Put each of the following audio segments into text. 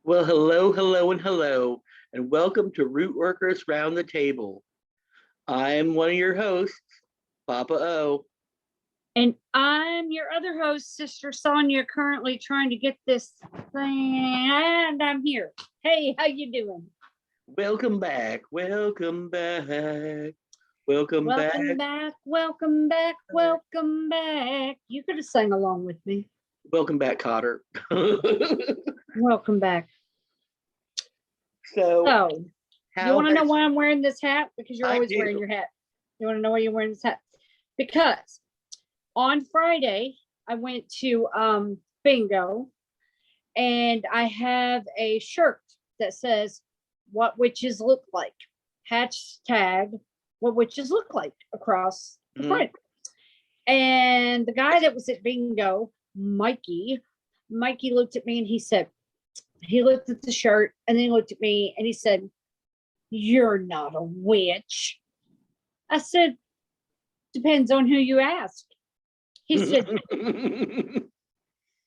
Well, hello, and welcome to Rootworkers Round the Table. I am one of your hosts, Papa O. And I'm your other host, Sister Sonia, currently trying to get this thing, and I'm here. Hey, how you doing? Welcome back, welcome back, welcome Welcome back, back, welcome back, welcome back. You could have sang along with me. welcome back, Cotter. Welcome back. So, You want to know has why I'm wearing this hat? Because you're I always do. wearing your hat. You want to know why you're wearing this hat? Because on Friday, I went to bingo, and I have a shirt that says what witches look like. Hashtag what witches look like across the front. And the guy that was at bingo, Mikey looked at me and he said, he looked at the shirt and then he looked at me and he said, "You're not a witch." I said, "Depends on who you ask." He said,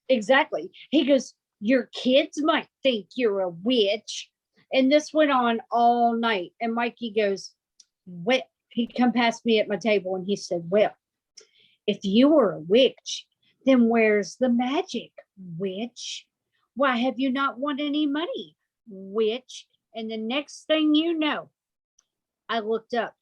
"Exactly." He goes, "Your kids might think you're a witch." And this went on all night. And Mikey goes, "Well," he come past me at my table and he said, "Well, if you were a witch, then where's the magic, witch? Why have you not won any money, witch?" And the next thing you know, I looked up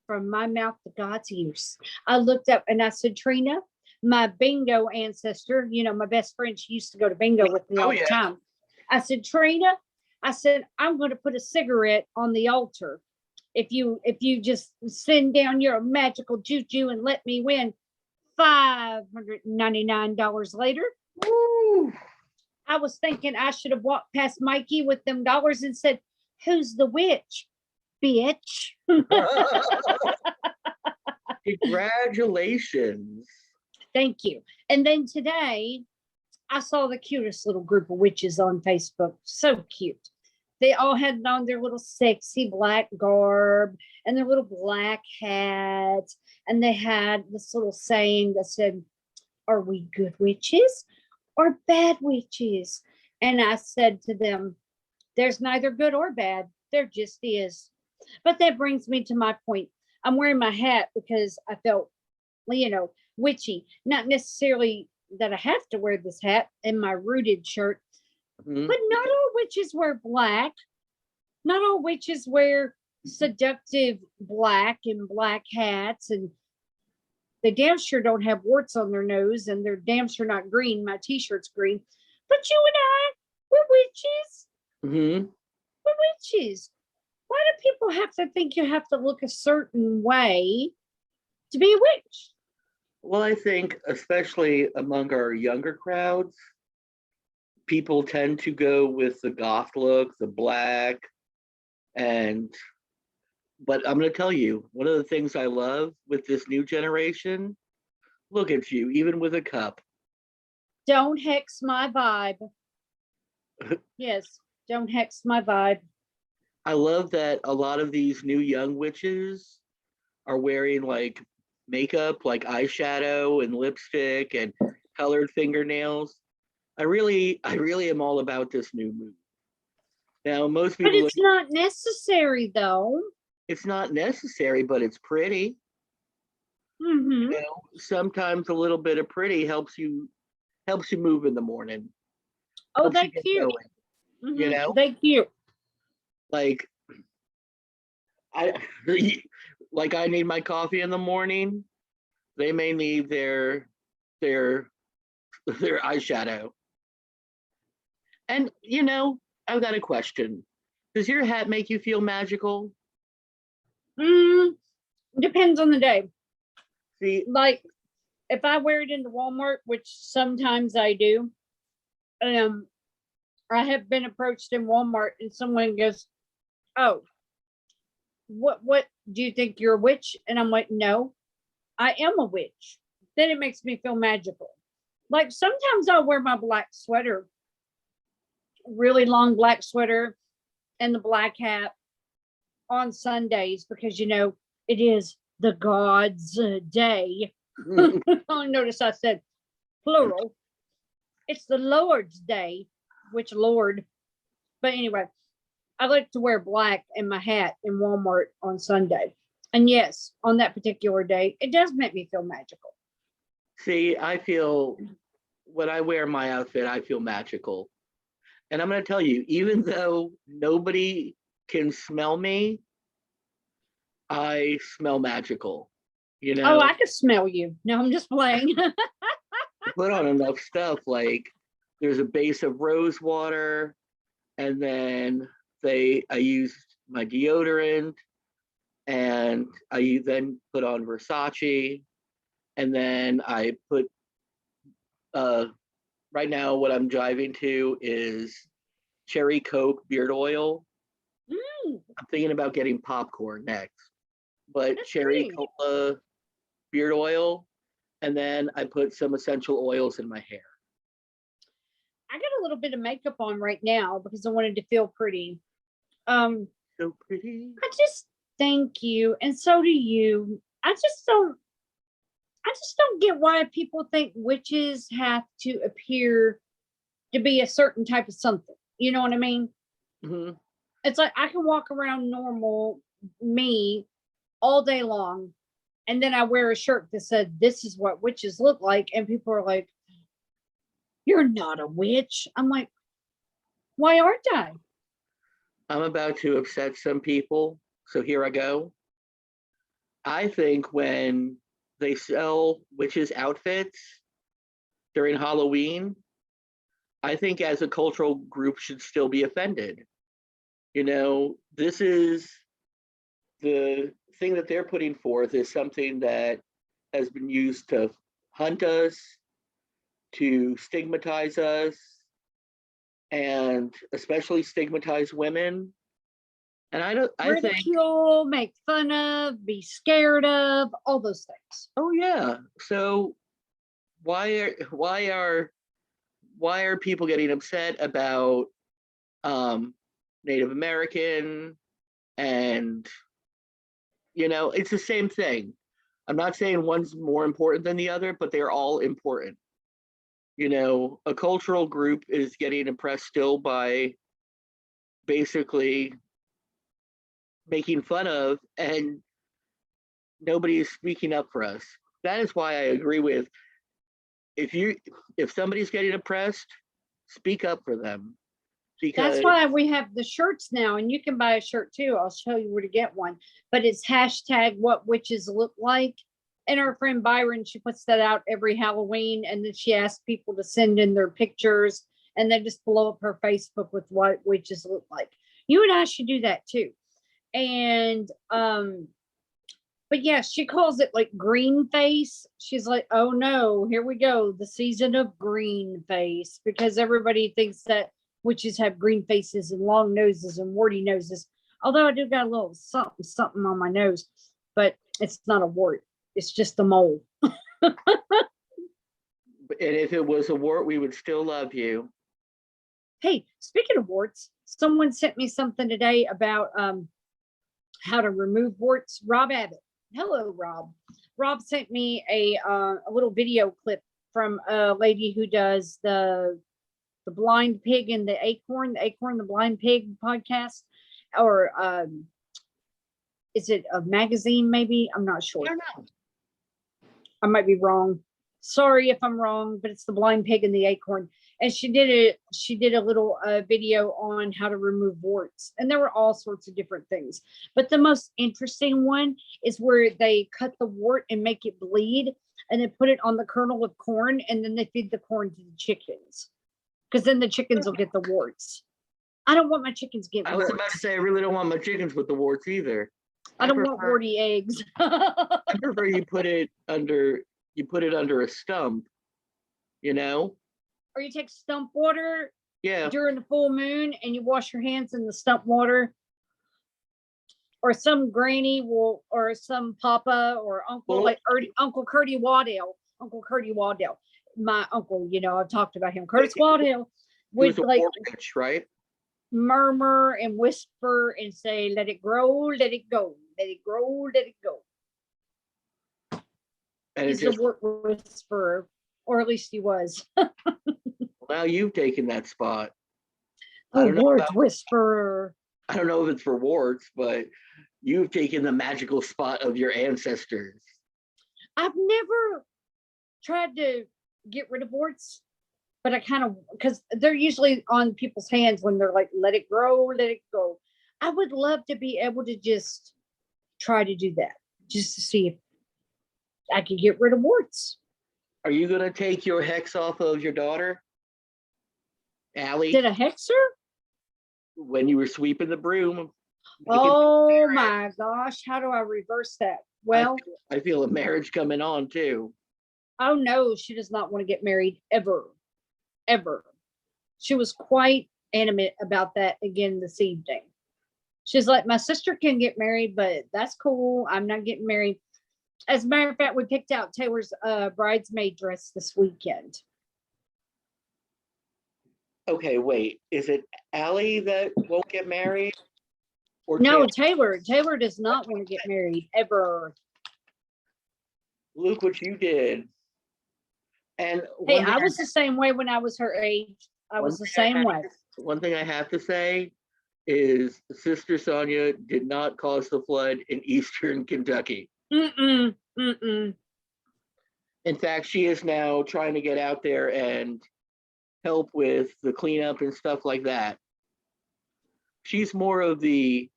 from my mouth to God's ears. I looked up and I said, "Trina, my bingo ancestor, my best friend, she used to go to bingo with me all the time." I said, "Trina," I said, "I'm going to put a cigarette on the altar. If you just send down your magical juju and let me win." $599 later, Woo. I was thinking I should have walked past Mikey with them dollars and said, "Who's the witch, bitch?" Congratulations. Thank you. And then today, I saw the cutest little group of witches on Facebook. So cute. They all had on their little sexy black garb and their little black hats. And they had this little saying that said, "Are we good witches or bad witches?" And I said to them, "There's neither good or bad. There just is." But that brings me to my point. I'm wearing my hat because I felt, witchy. Not necessarily that I have to wear this hat and my rooted shirt, but not all witches wear black. Not all witches wear seductive black and black hats, and they damn sure don't have warts on their nose, and they're damn sure not green. My t-shirt's green. But you and I, we're witches. We're witches. Why do people have to think you have to look a certain way to be a witch? Well, I think, especially among our younger crowds, people tend to go with the goth look, the black, but I'm going to tell you, one of the things I love with this new generation, look at you, even with a cup. Don't hex my vibe. Yes, don't hex my vibe. I love that a lot of these new young witches are wearing like makeup, like eyeshadow and lipstick and colored fingernails. I really am all about this new move. Now, most people, but it's not necessary, though. It's not necessary, but it's pretty. Sometimes a little bit of pretty helps you move in the morning. Oh, thank you. Thank you. Like I need my coffee in the morning. They may need their eyeshadow. And I've got a question. Does your hat make you feel magical? Depends on the day. See, like if I wear it into Walmart, which sometimes I do, I have been approached in Walmart and someone goes, "Oh, what do you think you're a witch?" And I'm like, "No, I am a witch." Then it makes me feel magical. Like sometimes I'll wear my black sweater, really long black sweater and the black hat on Sundays because it is the God's day. Notice I said plural. It's the Lord's day, which Lord But anyway, I like to wear black in my hat in Walmart on Sunday. And yes, on that particular day, it does make me feel magical. See, I feel when I wear my outfit, I feel magical. And I'm going to tell you, even though nobody can smell me, I smell magical. You Oh, know, I can smell you. No, I'm just playing. put on enough stuff. Like there's a base of rose water, and then I use my deodorant, and I then put on Versace, and then I put right now what I'm driving to is cherry Coke beard oil. Mm, I'm thinking about getting popcorn next, but that's cherry pretty. cola beard oil, and then I put some essential oils in my hair. I got a little bit of makeup on right now because I wanted to feel pretty. Um, So pretty. I just thank you, and so do you. I just don't get why people think witches have to appear to be a certain type of something. You know what I mean? Mhm. It's like I can walk around normal me all day long, and then I wear a shirt that said, "This is what witches look like," and people are like, "You're not a witch." I'm like, "Why aren't I?" I'm about to upset some people, so here I go. I think when they sell witches' outfits during Halloween, I think as a cultural group should still be offended. You know, this is the thing that they're putting forth is something that has been used to hunt us, to stigmatize us, and especially stigmatize women. And I think, Ridicule, make fun of, be scared of, all those things. oh yeah. So why are people getting upset about um Native American, and it's the same thing. I'm not saying one's more important than the other, but they're all important. A cultural group is getting oppressed still by basically making fun of, and nobody is speaking up for us. That is why I agree with, if somebody's getting oppressed, speak up for them, That's because why we have the shirts now, and you can buy a shirt too. I'll show you where to get one. But it's hashtag what witches look like. And our friend Byron, she puts that out every Halloween, and then she asks people to send in their pictures, and then just blow up her Facebook with what witches look like. You and I should do that too. And but yeah, she calls it like green face. She's like, oh no, here we go, the season of green face, because everybody thinks that witches have green faces and long noses and warty noses. Although I do got a little something something on my nose, but it's not a wart. It's just a mole. and if it was a wart, we would still love you. Hey, speaking of warts, someone sent me something today about how to remove warts. Rob Abbott. Hello, Rob. Rob sent me a little video clip from a lady who does the blind pig and the acorn, the blind pig podcast, or is it a magazine? Maybe, I'm not sure. I don't know. I might be wrong. Sorry if I'm wrong, but it's the blind pig and the acorn. And she did a little video on how to remove warts, and there were all sorts of different things. But the most interesting one is where they cut the wart and make it bleed, and then put it on the kernel of corn, and then they feed the corn to the chickens, because then the chickens will get the warts. I don't want my chickens getting I was warts. about to say I really don't want my chickens with the warts either. I don't want warty eggs. I prefer you put it under a stump, you know? Or you take stump water Yeah. during the full moon and you wash your hands in the stump water. Or some granny will, or some papa or uncle, Well, like Uncle Curtie Waddell. Uncle Curtie Waddell. My uncle, I've talked about him. Curtis Waddell he was would a like wart witch, right? murmur and whisper and say, let it grow, let it go, let it grow, let it go. And He's the wart whisperer, or at least he was. now you've taken that spot. I A don't know wart about, whisperer. I don't know if it's for warts, but you've taken the magical spot of your ancestors. I've never tried to get rid of warts, but I kind of, because they're usually on people's hands when they're like, let it grow, let it go. I would love to be able to just try to do that, just to see if I could get rid of warts. Are you going to take your hex off of your daughter, Allie, Did a hexer? when you were sweeping the broom? Oh my gosh, how do I reverse that? Well, I feel a marriage coming on too. oh no, she does not want to get married ever, ever. She was quite animate about that again this evening. She's like, my sister can get married, but that's cool. I'm not getting married. As a matter of fact, we picked out Taylor's bridesmaid dress this weekend. Okay, wait. Is it Allie that won't get married? Or No, Taylor? Taylor does not want to get married ever. Look what you did. And Hey, I was the same way when I was her age. I was the same way. One thing I have to say is Sister Sonia did not cause the flood in Eastern Kentucky. Mm-mm, mm-mm. In fact, she is now trying to get out there and help with the cleanup and stuff like that. She's more of the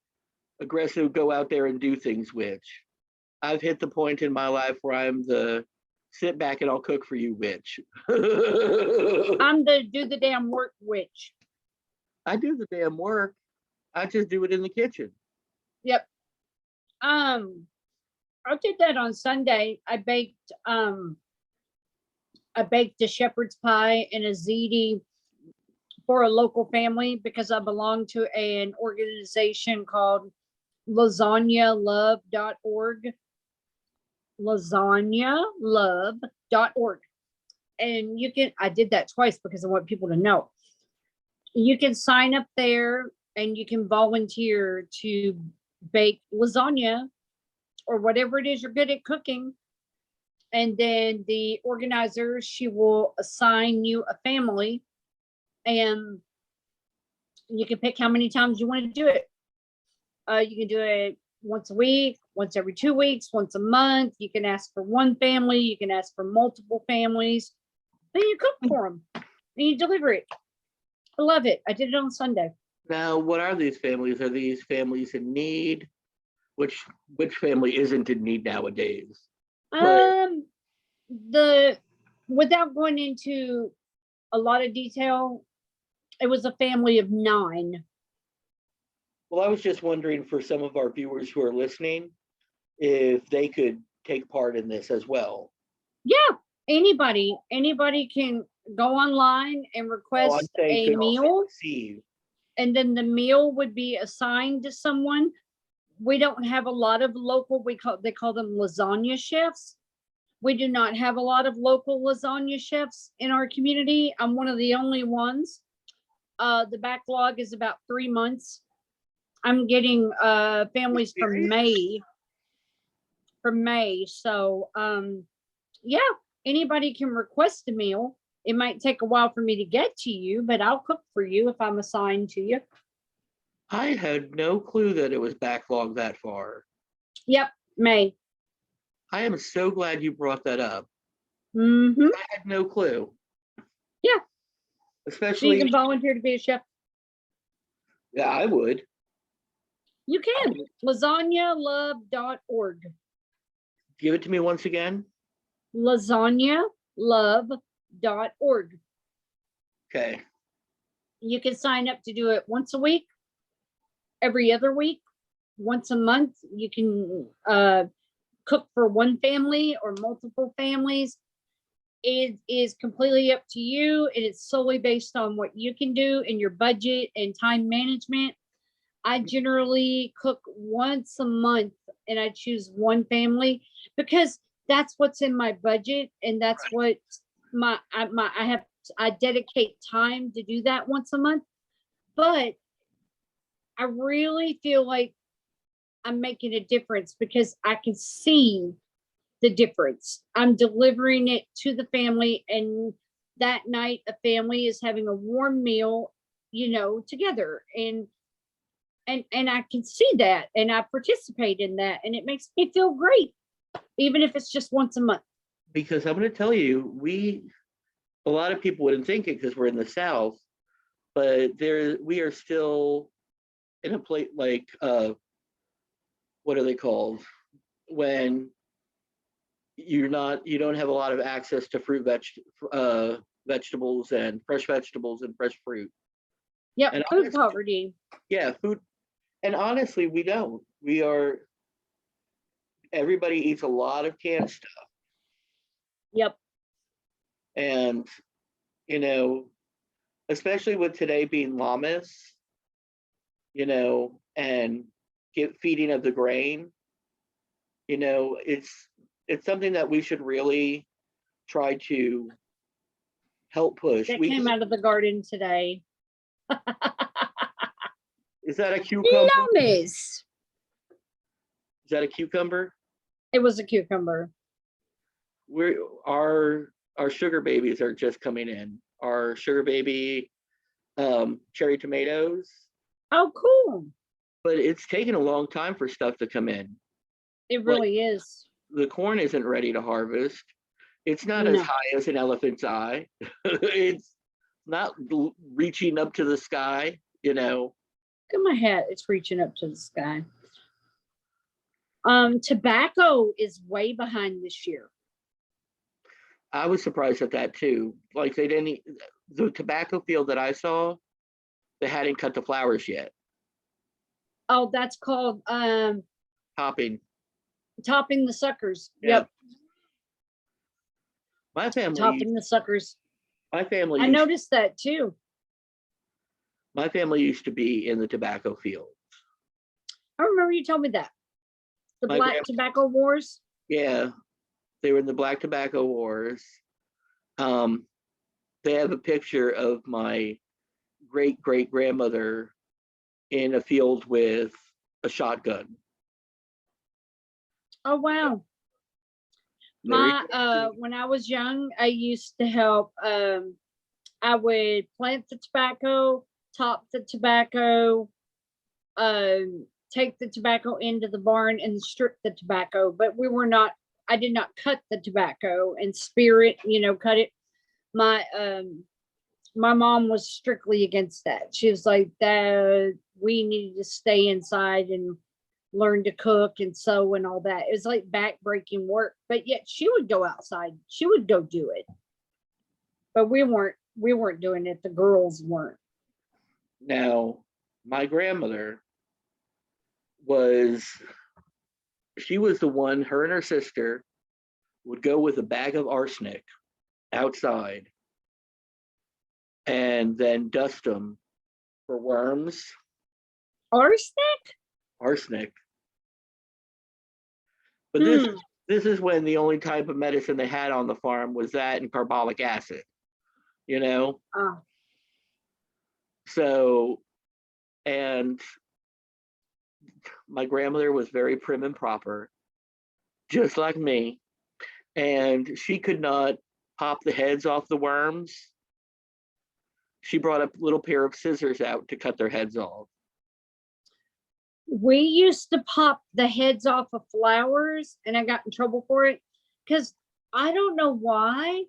aggressive, go out there and do things witch. I've hit the point in my life where I'm the sit back and I'll cook for you witch. I'm the do the damn work witch. I do the damn work. I just do it in the kitchen. Yep. I did that on Sunday. I baked a shepherd's pie and a ziti for a local family because I belong to an organization called lasagnalove.org. Lasagnalove.org. And I did that twice because I want people to know. You can sign up there and you can volunteer to bake lasagna or whatever it is you're good at cooking. And then the organizer, she will assign you a family and you can pick how many times you want to do it. You can do it once a week, once every 2 weeks, once a month. You can ask for one family. You can ask for multiple families. Then you cook for them and you deliver it. I love it. I did it on Sunday. Now, what are these families? Are these families in need? Which family isn't in need nowadays? Without going into a lot of detail, it was a family of 9. Well, I was just wondering for some of our viewers who are listening, if they could take part in this as well. Yeah, anybody can go online and request a meal, and then the meal would be assigned to someone. We don't have a lot of local, they call them lasagna chefs. We do not have a lot of local lasagna chefs in our community. I'm one of the only ones. The backlog is about 3 months. I'm getting families from May. So yeah, anybody can request a meal. It might take a while for me to get to you, but I'll cook for you if I'm assigned to you. I had no clue that it was backlogged that far. Yep, May. I am so glad you brought that up. Mm-hmm. I had no clue. Yeah. Especially. So you can volunteer to be a chef. Yeah, I would. You can. Lasagnalove.org. Give it to me once again. Lasagnalove.org. Okay. You can sign up to do it once a week, every other week, once a month. You can cook for one family or multiple families. It is completely up to you, and it's solely based on what you can do in your budget and time management. I generally cook once a month, and I choose one family because that's what's in my budget, and that's what I dedicate time to do that once a month. But I really feel like I'm making a difference because I can see the difference. I'm delivering it to the family, and that night a family is having a warm meal together. And I can see that, and I participate in that, and it makes me feel great, even if it's just once a month. Because I'm going to tell you, a lot of people wouldn't think it because we're in the South, but we are still in a place like, what are they called? When you don't have a lot of access to vegetables and fresh fruit. Yep, And food poverty. Yeah, food. And honestly, we don't. Everybody eats a lot of canned stuff. Yep. And, especially with today being Lammas, and feeding of the grain, it's something that we should really try to help push. That came out of the garden today. Is that a cucumber? Lammas. Is that a cucumber? It was a cucumber. Our sugar babies are just coming in. Our sugar baby cherry tomatoes. Oh, cool. But it's taken a long time for stuff to come in. It really is. The corn isn't ready to harvest. It's not as high as an elephant's eye. It's not reaching up to the sky, Look at my hat. It's reaching up to the sky. Tobacco is way behind this year. I was surprised at that too. Like the tobacco field that I saw, they hadn't cut the flowers yet. Oh, that's called Topping the suckers. Yep. My family topping the suckers. My family. I noticed that too. My family used to be in the tobacco field. I remember you told me that. The Black Tobacco Wars. Yeah, they were in the Black Tobacco Wars. They have a picture of my great grandmother in a field with a shotgun. Oh wow. When I was young, I used to help. I would plant the tobacco, top the tobacco, take the tobacco into the barn and strip the tobacco. But I did not cut the tobacco and spear it, cut it. My mom was strictly against that. She was like, that we needed to stay inside and learn to cook and sew and all that. It was like back-breaking work, but yet she would go outside. She would go do it. But we weren't doing it. The girls weren't. Now, my grandmother she was the one, her and her sister would go with a bag of arsenic outside and then dust them for worms. Arsenic. But this is when the only type of medicine they had on the farm was that and carbolic acid, So, and my grandmother was very prim and proper, just like me, and she could not pop the heads off the worms. She brought a little pair of scissors out to cut their heads off. We used to pop the heads off of flowers, and I got in trouble for it because I don't know why,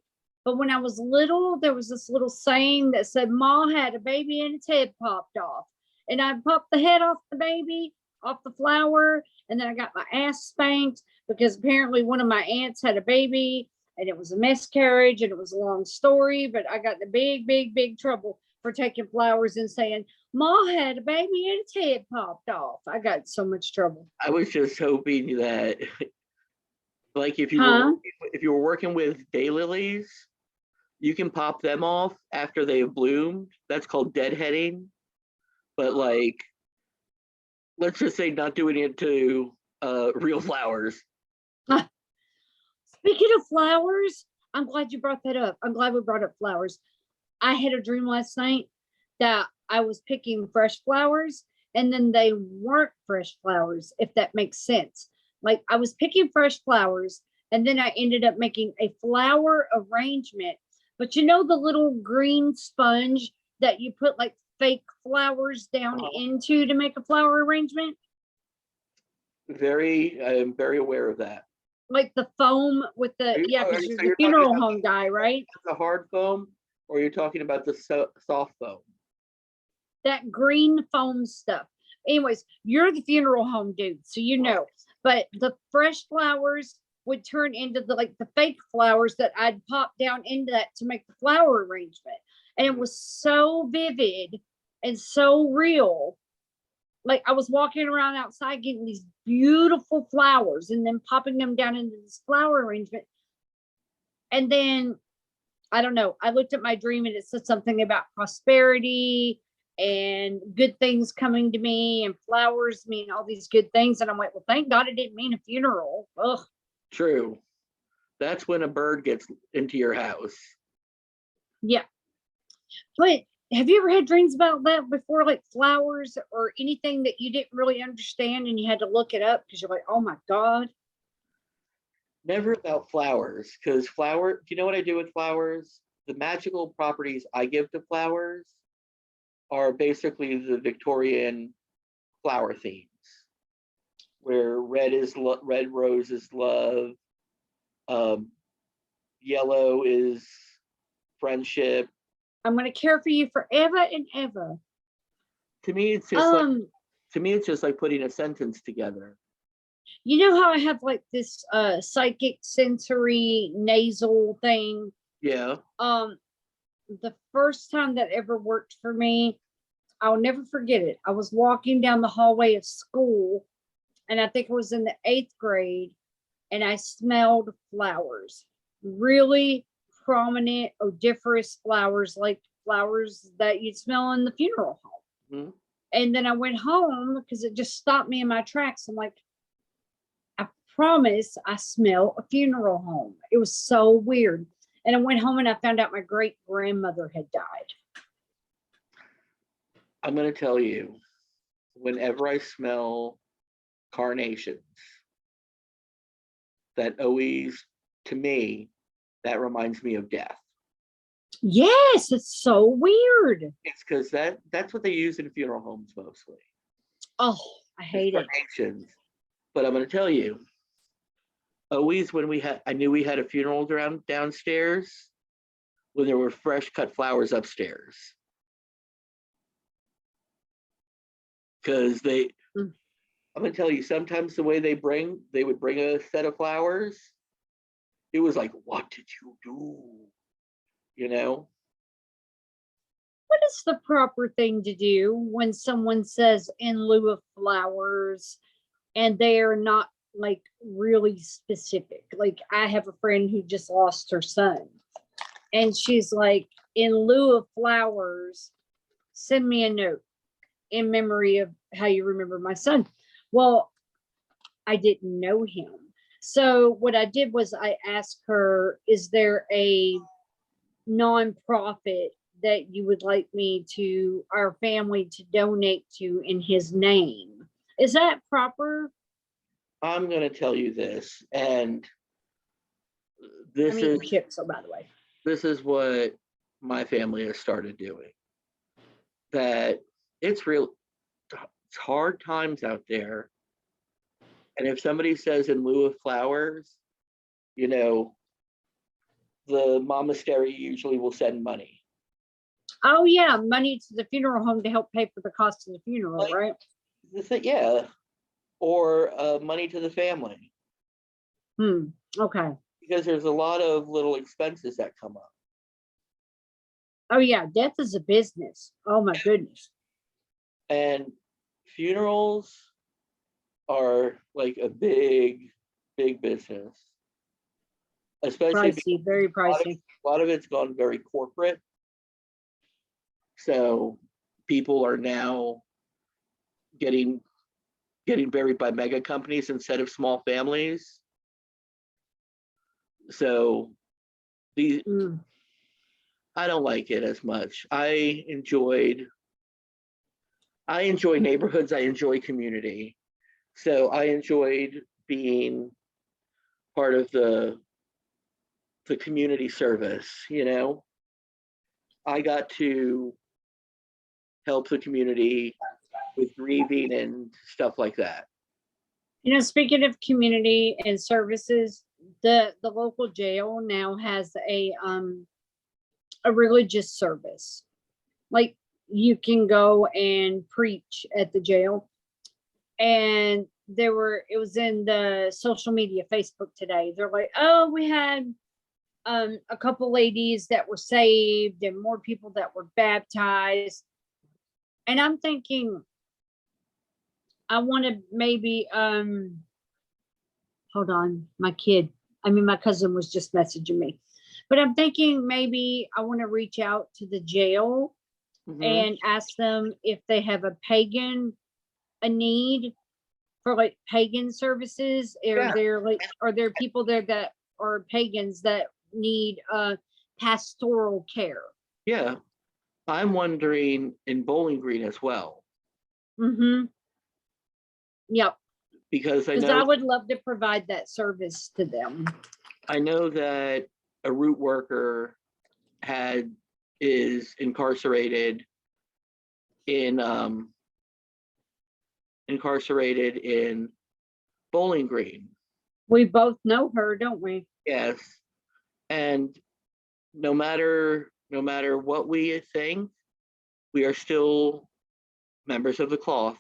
but when I was little, there was this little saying that said, Ma had a baby and its head popped off. And I popped the head off the baby, off the flower, and then I got my ass spanked because apparently one of my aunts had a baby and it was a miscarriage and it was a long story, but I got in big trouble for taking flowers and saying, Ma had a baby and its head popped off. I got so much trouble. I was just hoping that, like, if you were working with daylilies, you can pop them off after they've bloomed. That's called deadheading. But like, let's just say not doing it to real flowers. Speaking of flowers, I'm glad you brought that up. I'm glad we brought up flowers. I had a dream last night that I was picking fresh flowers and then they weren't fresh flowers, if that makes sense. Like I was picking fresh flowers and then I ended up making a flower arrangement. But the little green sponge that you put like fake flowers down into to make a flower arrangement? I'm very aware of that. Like the foam with the, yeah, because you're the funeral home guy, right? The hard foam, or you're talking about the soft foam? That green foam stuff. Anyways, you're the funeral home dude, so you know. But the fresh flowers would turn into the like the fake flowers that I'd pop down into that to make the flower arrangement. And it was so vivid and so real. Like I was walking around outside getting these beautiful flowers and then popping them down into this flower arrangement. And then I don't know, I looked at my dream and it said something about prosperity and good things coming to me, and flowers mean all these good things. And I'm like, well, thank God it didn't mean a funeral. Ugh. True. That's when a bird gets into your house. Yeah. But have you ever had dreams about that before, like flowers or anything that you didn't really understand and you had to look it up because you're like, oh my God? Never about flowers, because do you know what I do with flowers? The magical properties I give to flowers are basically the Victorian flower themes, where red rose is love, yellow is friendship. I'm gonna care for you forever and ever. To me, it's just like putting a sentence together. You know how I have like this psychic sensory nasal thing? Yeah. The first time that ever worked for me, I'll never forget it. I was walking down the hallway of school, and I think it was in the 8th grade, and I smelled flowers, really prominent odoriferous flowers, like flowers that you'd smell in the funeral home. Mm-hmm. And then I went home because it just stopped me in my tracks. I'm like, I promise I smell a funeral home. It was so weird. And I went home and I found out my great grandmother had died. I'm going to tell you, whenever I smell carnations, that always, to me, that reminds me of death. Yes, it's so weird. It's because that's what they use in funeral homes mostly. Oh, I hate it. Carnations. But I'm going to tell you, always when I knew we had a funeral downstairs, when there were fresh cut flowers upstairs. Because I'm going to tell you, sometimes the way they would bring a set of flowers, it was like, what did you do? You know? What is the proper thing to do when someone says in lieu of flowers and they're not like really specific? Like I have a friend who just lost her son, and she's like, in lieu of flowers, send me a note in memory of how you remember my son. Well, I didn't know him. So what I did was I asked her, is there a nonprofit that you would like our family to donate to in his name? Is that proper? I'm going to tell you this, and this is chips, by the way. This is what my family has started doing. That it's hard times out there, and if somebody says in lieu of flowers, the monastery usually will send money. Oh yeah, money to the funeral home to help pay for the cost of the funeral, right? Yeah, or money to the family. Okay. Because there's a lot of little expenses that come up. Oh yeah, death is a business. Oh my goodness. And funerals are like a big, big business. Especially pricey, very pricey. A lot of it's gone very corporate. So people are now getting buried by mega companies instead of small families. So I don't like it as much. I enjoy neighborhoods. I enjoy community. So I enjoyed being part of the community service, I got to help the community with grieving and stuff like that. You know, speaking of community and services, the local jail now has a religious service. Like, you can go and preach at the jail. And it was in the social media, Facebook today. They're like, oh, we had a couple ladies that were saved and more people that were baptized. And I'm thinking, I want to maybe, hold on, my cousin was just messaging me. But I'm thinking maybe I want to reach out to the jail and ask them if they have a need for like pagan services. Are there people there that are pagans that need pastoral care? Yeah. I'm wondering in Bowling Green as well. Yep. Because I would love to provide that service to them. I know that a root worker is incarcerated in Bowling Green. We both know her, don't we? Yes. And no matter what we think, we are still members of the cloth,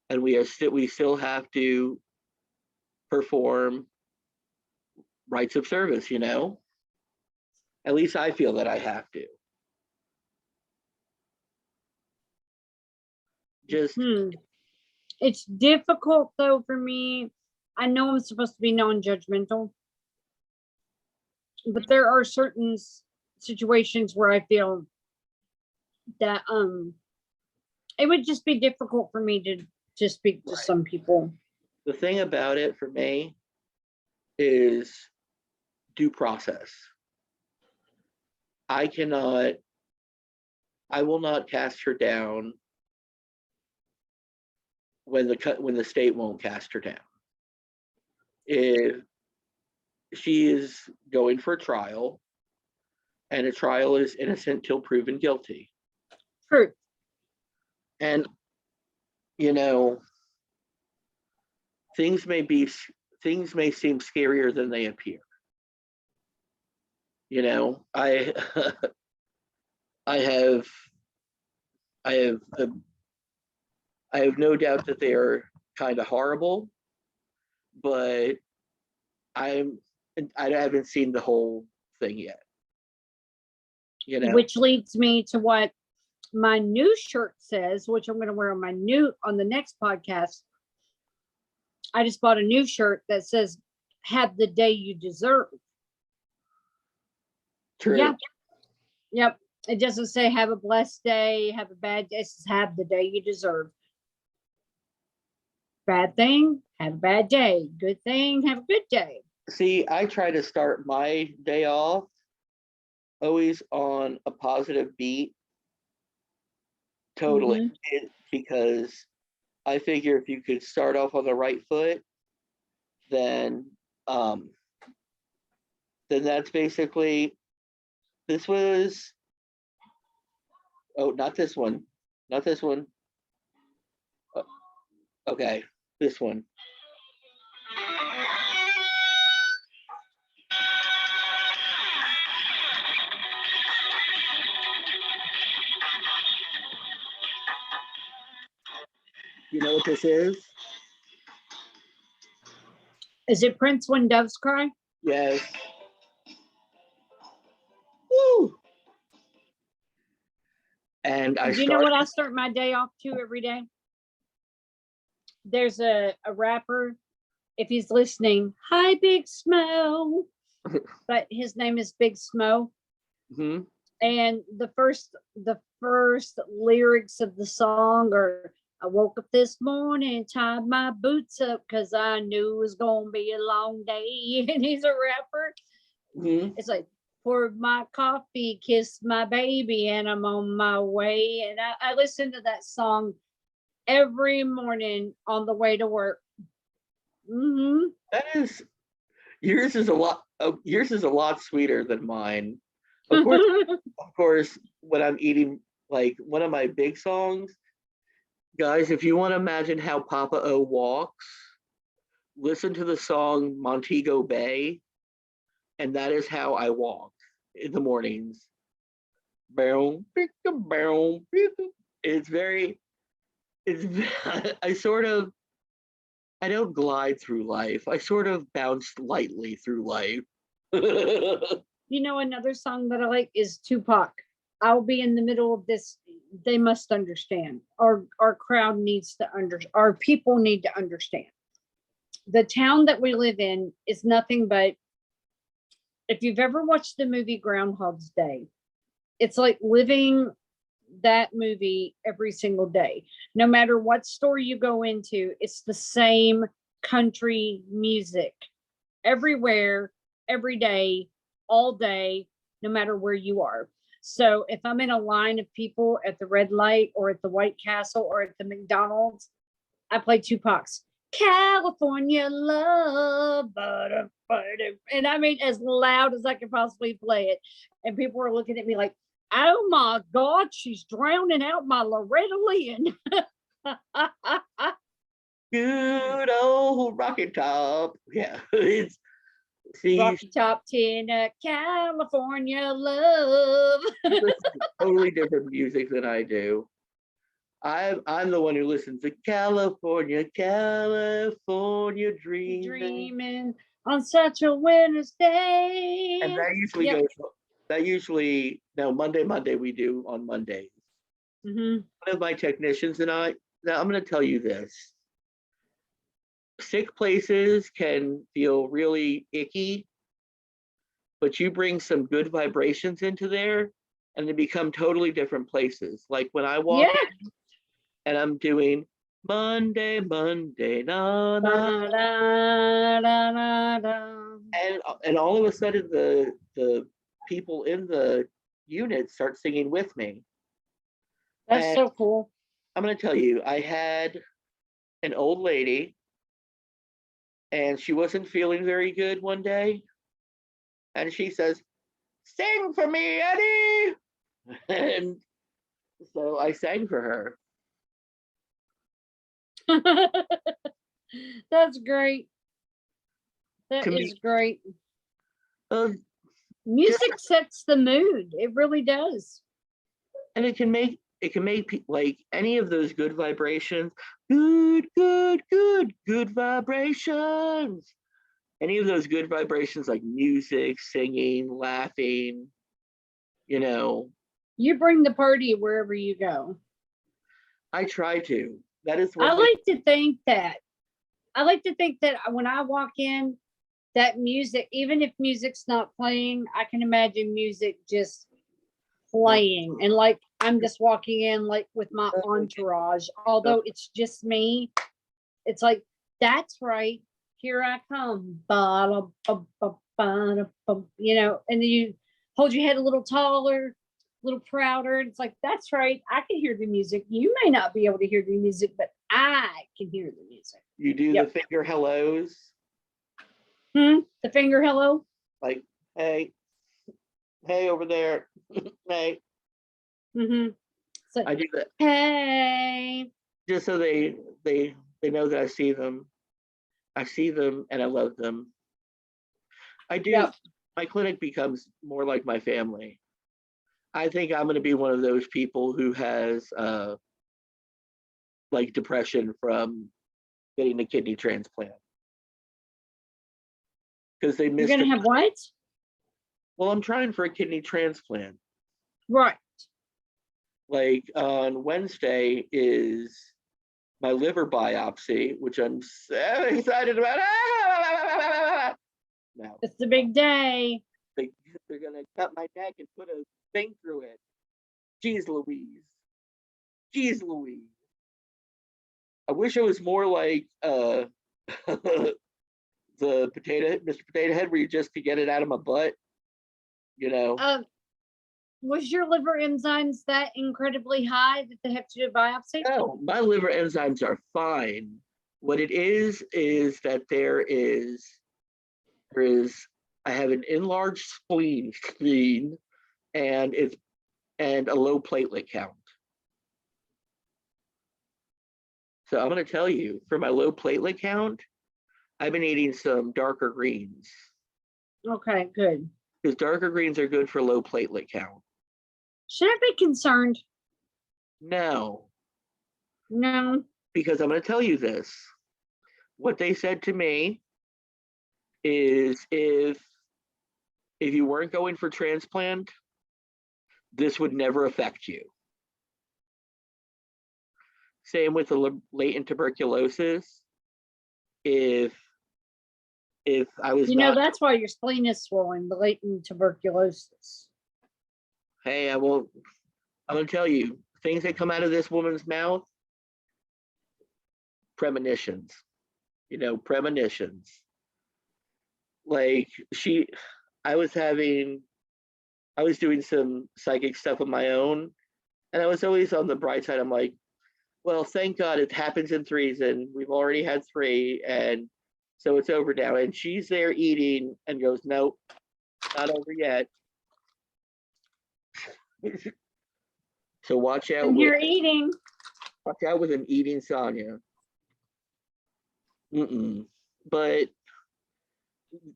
and we still have to perform rites of service, you know? At least I feel that I have to. Just It's difficult though for me. I know I'm supposed to be non-judgmental, but there are certain situations where I feel that it would just be difficult for me to speak to some people. The thing about it for me is due process. I will not cast her down when the state won't cast her down. If she is going for a trial, and a trial is innocent till proven guilty. True. And you know, things may seem scarier than they appear. You know, I have no doubt that they are kind of horrible, but I haven't seen the whole thing yet. You know, which leads me to what my new shirt says, which I'm going to wear on the next podcast. I just bought a new shirt that says, "Have the day you deserve." True. Yeah. Yep. It doesn't say have a blessed day, have a bad day. It says have the day you deserve. Bad thing, have a bad day. Good thing, have a good day. See, I try to start my day off always on a positive beat. Totally. Because I figure if you could start off on the right foot, then that's basically, this was, not this one. Okay, this one. You know what this is? Is it Prince When Doves Cry? Yes. Woo! And Do you know what I start my day off to every day? There's a rapper, if he's listening, hi Big Smo, but his name is Big Smo. And the first lyrics of the song are, I woke up this morning, tied my boots up because I knew it was gonna be a long day. And he's a rapper. It's like, pour my coffee, kiss my baby, and I'm on my way. And I listen to that song every morning on the way to work. That is, yours is a lot sweeter than mine. Of course, when I'm eating like one of my big songs. Guys, if you want to imagine how Papa O walks, listen to the song Montego Bay, and that is how I walk in the mornings. Boom, boom. It's very, it's, I sort of, I don't glide through life. I sort of bounce lightly through life. You know, another song that I like is Tupac. I'll be in the middle of this. They must understand. Our crowd needs to our people need to understand. The town that we live in is nothing but, if you've ever watched the movie Groundhog's Day, it's like living that movie every single day. No matter what store you go into, it's the same country music everywhere, every day, all day, no matter where you are. So if I'm in a line of people at the red light or at the White Castle or at the McDonald's, I play Tupac's California Love. And I mean, as loud as I could possibly play it. And people were looking at me like, oh my God, she's drowning out my Loretta Lynn. Good old Rocket Top. Yeah, it's Rocky Top 10, California Love. totally different music than I do. I'm the one who listens to California, California Dreaming on such a winter's day. And that usually goes. That usually Monday we do on Mondays. Mm-hmm. One of my technicians and I. Now I'm going to tell you this. Sick places can feel really icky, but you bring some good vibrations into there and they become totally different places. Like when I walk in and I'm doing Monday, na na, and all of a sudden the people in the unit start singing with me. That's so cool. I'm going to tell you, I had an old lady and she wasn't feeling very good one day. And she says, sing for me, Eddie. And so I sang for her. That's great. That is great. Music sets the mood. It really does. And it can make like any of those good vibrations, good vibrations. Any of those good vibrations like music, singing, laughing, You bring the party wherever you go. I try to. That is I like to think that when I walk in, that music, even if music's not playing, I can imagine music just playing, and like I'm just walking in like with my entourage, although it's just me. It's like, that's right, here I come, and then you hold your head a little taller, a little prouder, and it's like, that's right, I can hear the music. You may not be able to hear the music, but I can hear the music. You do the finger hellos. The finger hello, like, hey over there. Hey. So I do that. Hey. Just so they know that I see them and I love them. I do. Yep. My clinic becomes more like my family. I think I'm going to be one of those people who has like depression from getting a kidney transplant. Because they missed. You're going to have what? Well, I'm trying for a kidney transplant. Right. Like on Wednesday is my liver biopsy, which I'm so excited about. Now, it's the big day. They're going to cut my neck and put a thing through it. Jeez Louise. I wish it was more like the Mr. Potato Head, where you just could get it out of my butt. Was your liver enzymes that incredibly high that they have to do a biopsy? No, my liver enzymes are fine. What it is that there is I have an enlarged spleen and a low platelet count. So I'm going to tell you, for my low platelet count, I've been eating some darker greens Okay, good. because darker greens are good for low platelet count. Should I be concerned? No, No. because I'm going to tell you this. What they said to me is if you weren't going for transplant, this would never affect you. Same with the latent tuberculosis. If I was not, That's why your spleen is swollen, the latent tuberculosis. hey, I'm going to tell you, things that come out of this woman's mouth, premonitions, premonitions. Like I was doing some psychic stuff of my own, and I was always on the bright side. I'm like, well, thank God it happens in threes, and we've already had three, and so it's over now. And she's there eating and goes, nope, not over yet. So watch out. And you're eating. Watch out with an eating Sonya. But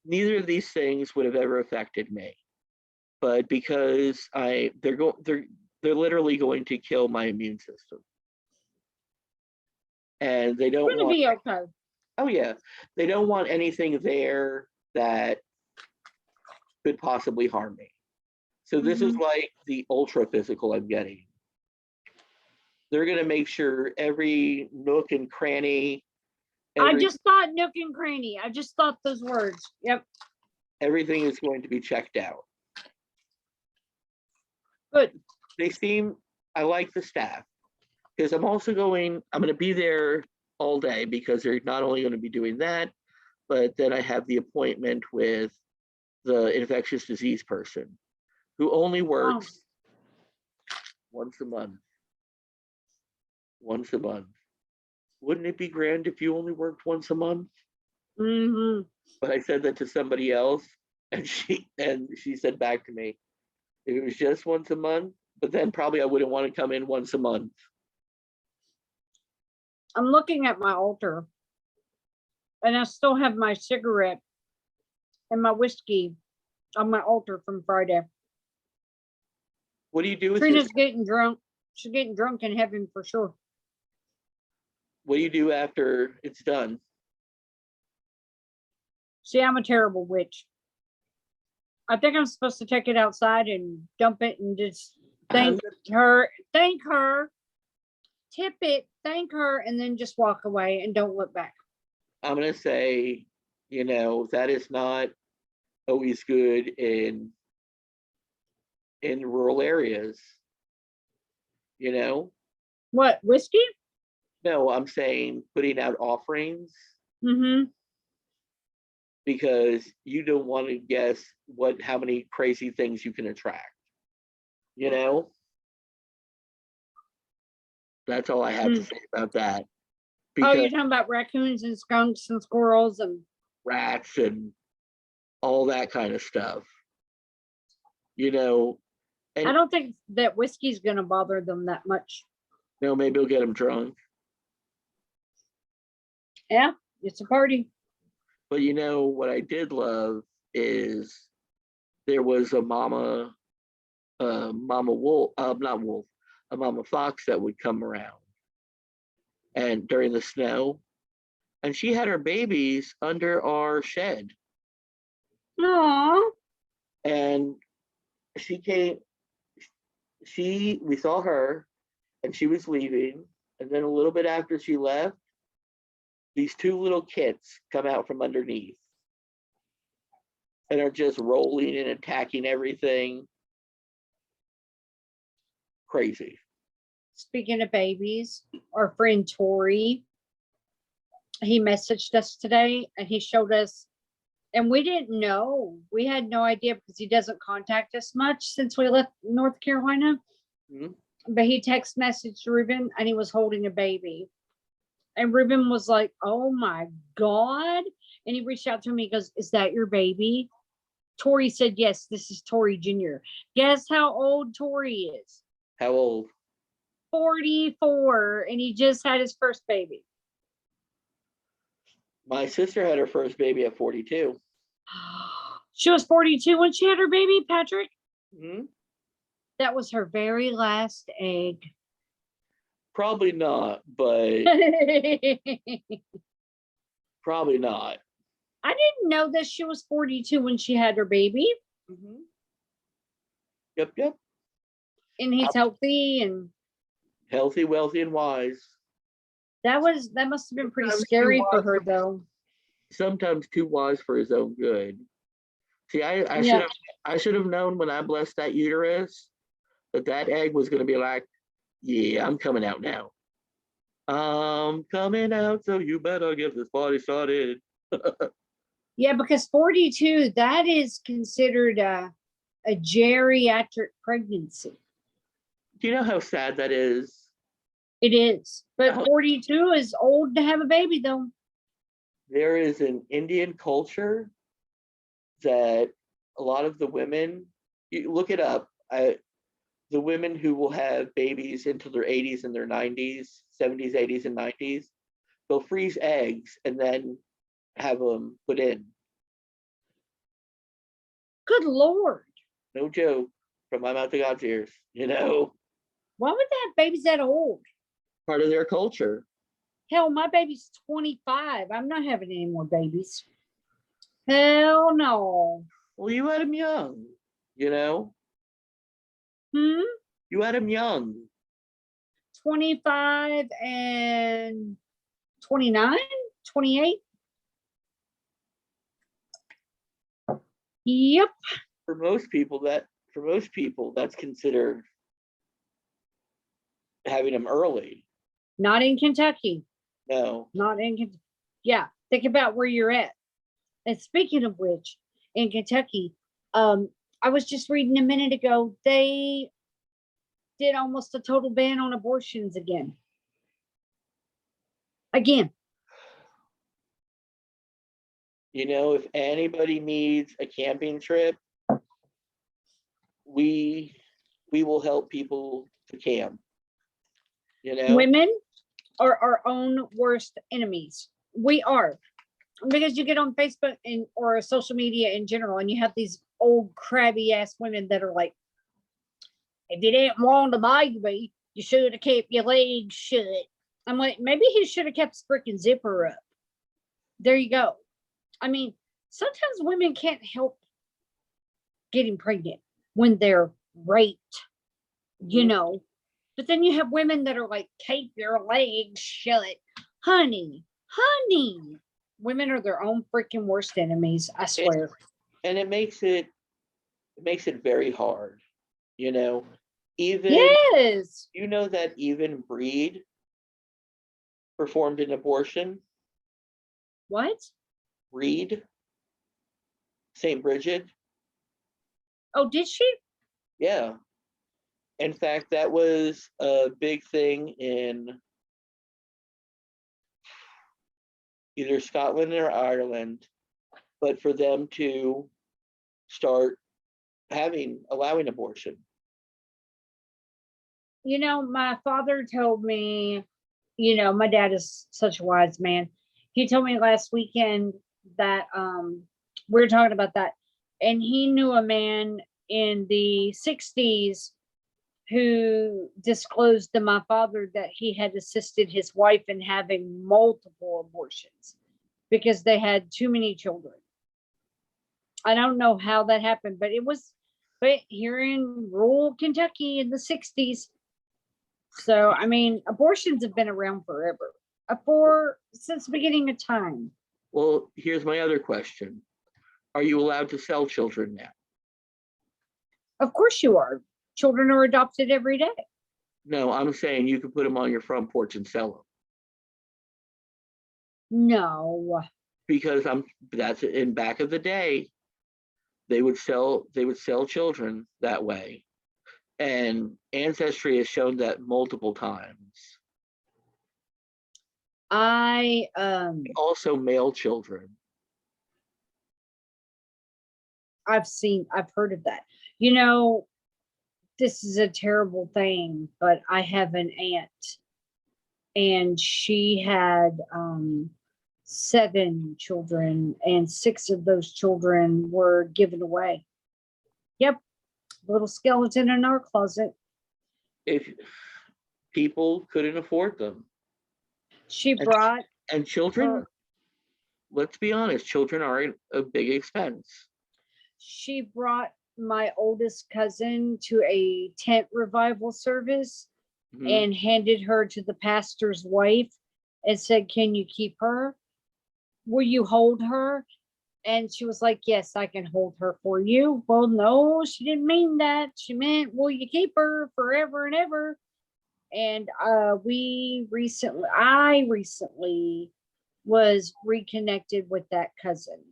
neither of these things would have ever affected me. But because they're literally going to kill my immune system. And they don't want to be okay. Oh yeah, they don't want anything there that could possibly harm me. So this is like the ultra physical I'm getting. They're going to make sure every nook and cranny. I just thought nook and cranny. I just thought those words. Yep. Everything is going to be checked out. Good. I like the staff because I'm going to be there all day because they're not only going to be doing that, but then I have the appointment with the infectious disease person who only works once a month. Once a month. Wouldn't it be grand if you only worked once a month? But I said that to somebody else, and she said back to me, if it was just once a month, but then probably I wouldn't want to come in once a month. I'm looking at my altar, and I still have my cigarette and my whiskey on my altar from Friday. What do you do with Trina's getting drunk. She's getting drunk in heaven for sure. What do you do after it's done? See, I'm a terrible witch. I think I'm supposed to take it outside and dump it and just thank her, tip it, thank her, and then just walk away and don't look back. I'm going to say, that is not always good in rural areas. What, whiskey? No, I'm saying putting out offerings. Mm-hmm. Because you don't want to guess how many crazy things you can attract. That's all I have to say about that. Because you're talking about raccoons and skunks and squirrels and rats and all that kind of stuff. And I don't think that whiskey's going to bother them that much. No, maybe it'll get them drunk. Yeah, it's a party. But what I did love is there was a mama wolf, not wolf, a mama fox that would come around and during the snow, and she had her babies under our shed. Aww. And we saw her and she was leaving, and then a little bit after she left, these two little kits come out from underneath and are just rolling and attacking everything. Crazy. Speaking of babies, our friend Tori, he messaged us today and he showed us, and we didn't know. We had no idea because he doesn't contact us much since we left North Carolina. But he text messaged Ruben and he was holding a baby. And Ruben was like, oh my God. And he reached out to me. He goes, is that your baby? Tori said, yes, this is Tori Jr. Guess how old Tori is? How old? 44 and he just had his first baby. My sister had her first baby at 42. She was 42 when she had her baby, Patrick. Hmm. That was her very last egg. Probably not, but probably not. I didn't know that she was 42 when she had her baby. Mm-hmm. Yep. And he's healthy and Healthy, wealthy, and wise. that must have been pretty Sometimes scary too for wise her though. Sometimes too wise for his own good. See, I Yeah. should have known when I blessed that uterus that egg was going to be like, yeah, I'm coming out now. I'm coming out, so you better get this party started. Yeah, because 42, that is considered a geriatric pregnancy. Do you know how sad that is? It is. But 42 is old to have a baby though. There is an Indian culture that a lot of the women, you look it up, the women who will have babies into their 80s and their 90s, 70s, 80s, and 90s, they'll freeze eggs and then have them put in. Good Lord. No joke, from my mouth to God's ears, you know, Why would they have babies that old? part of their culture. Hell, my baby's 25. I'm not having any more babies. Hell no. Well, you had them young, you know, Hmm? you had them young. 25 and 29, 28. Yep. For most people, that's considered having them early. Not in Kentucky. No. Not in Kentucky. Yeah. Think about where you're at. And speaking of which, in Kentucky, I was just reading a minute ago, they did almost a total ban on abortions again. Again. You know, if anybody needs a camping trip, we will help people to camp. You know, Women are our own worst enemies. We are. Because you get on Facebook and or social media in general, and you have these old crabby ass women that are like, if you didn't want a baby, you should have kept your legs shut. I'm like, maybe he should have kept his freaking zipper up. There you go. I mean, sometimes women can't help getting pregnant when they're raped, you know. But then you have women that are like, keep your legs shut. Honey. Women are their own freaking worst enemies, I swear. And it makes it very hard, you know. Even Yes. you know that even Breed performed an abortion. What? Reed, St. Bridget. Oh, did she? Yeah. In fact, that was a big thing in either Scotland or Ireland, but for them to start allowing abortion. You know, my father told me, you know, my dad is such a wise man. He told me last weekend that we were talking about that, and he knew a man in the 60s who disclosed to my father that he had assisted his wife in having multiple abortions because they had too many children. I don't know how that happened, but here in rural Kentucky in the 60s. So, I mean, abortions have been around forever, since the beginning of time. Well, here's my other question. Are you allowed to sell children now? Of course you are. Children are adopted every day. No, I'm saying you can put them on your front porch and sell them. No. Because that's in back of the day, they would sell children that way. And Ancestry has shown that multiple times. Also male children. I've heard of that. You know, this is a terrible thing, but I have an aunt, and she had 7 children, and 6 of those children were given away. Yep, little skeleton in our closet. If people couldn't afford them. She And, brought and children, her, let's be honest, children aren't a big expense. she brought my oldest cousin to a tent revival service Mhm. and handed her to the pastor's wife and said, "Can you keep her? Will you hold her?" And she was like, "Yes, I can hold her for you." Well, no, she didn't mean that. She meant, "Will you keep her forever and ever?" And I recently was reconnected with that cousin.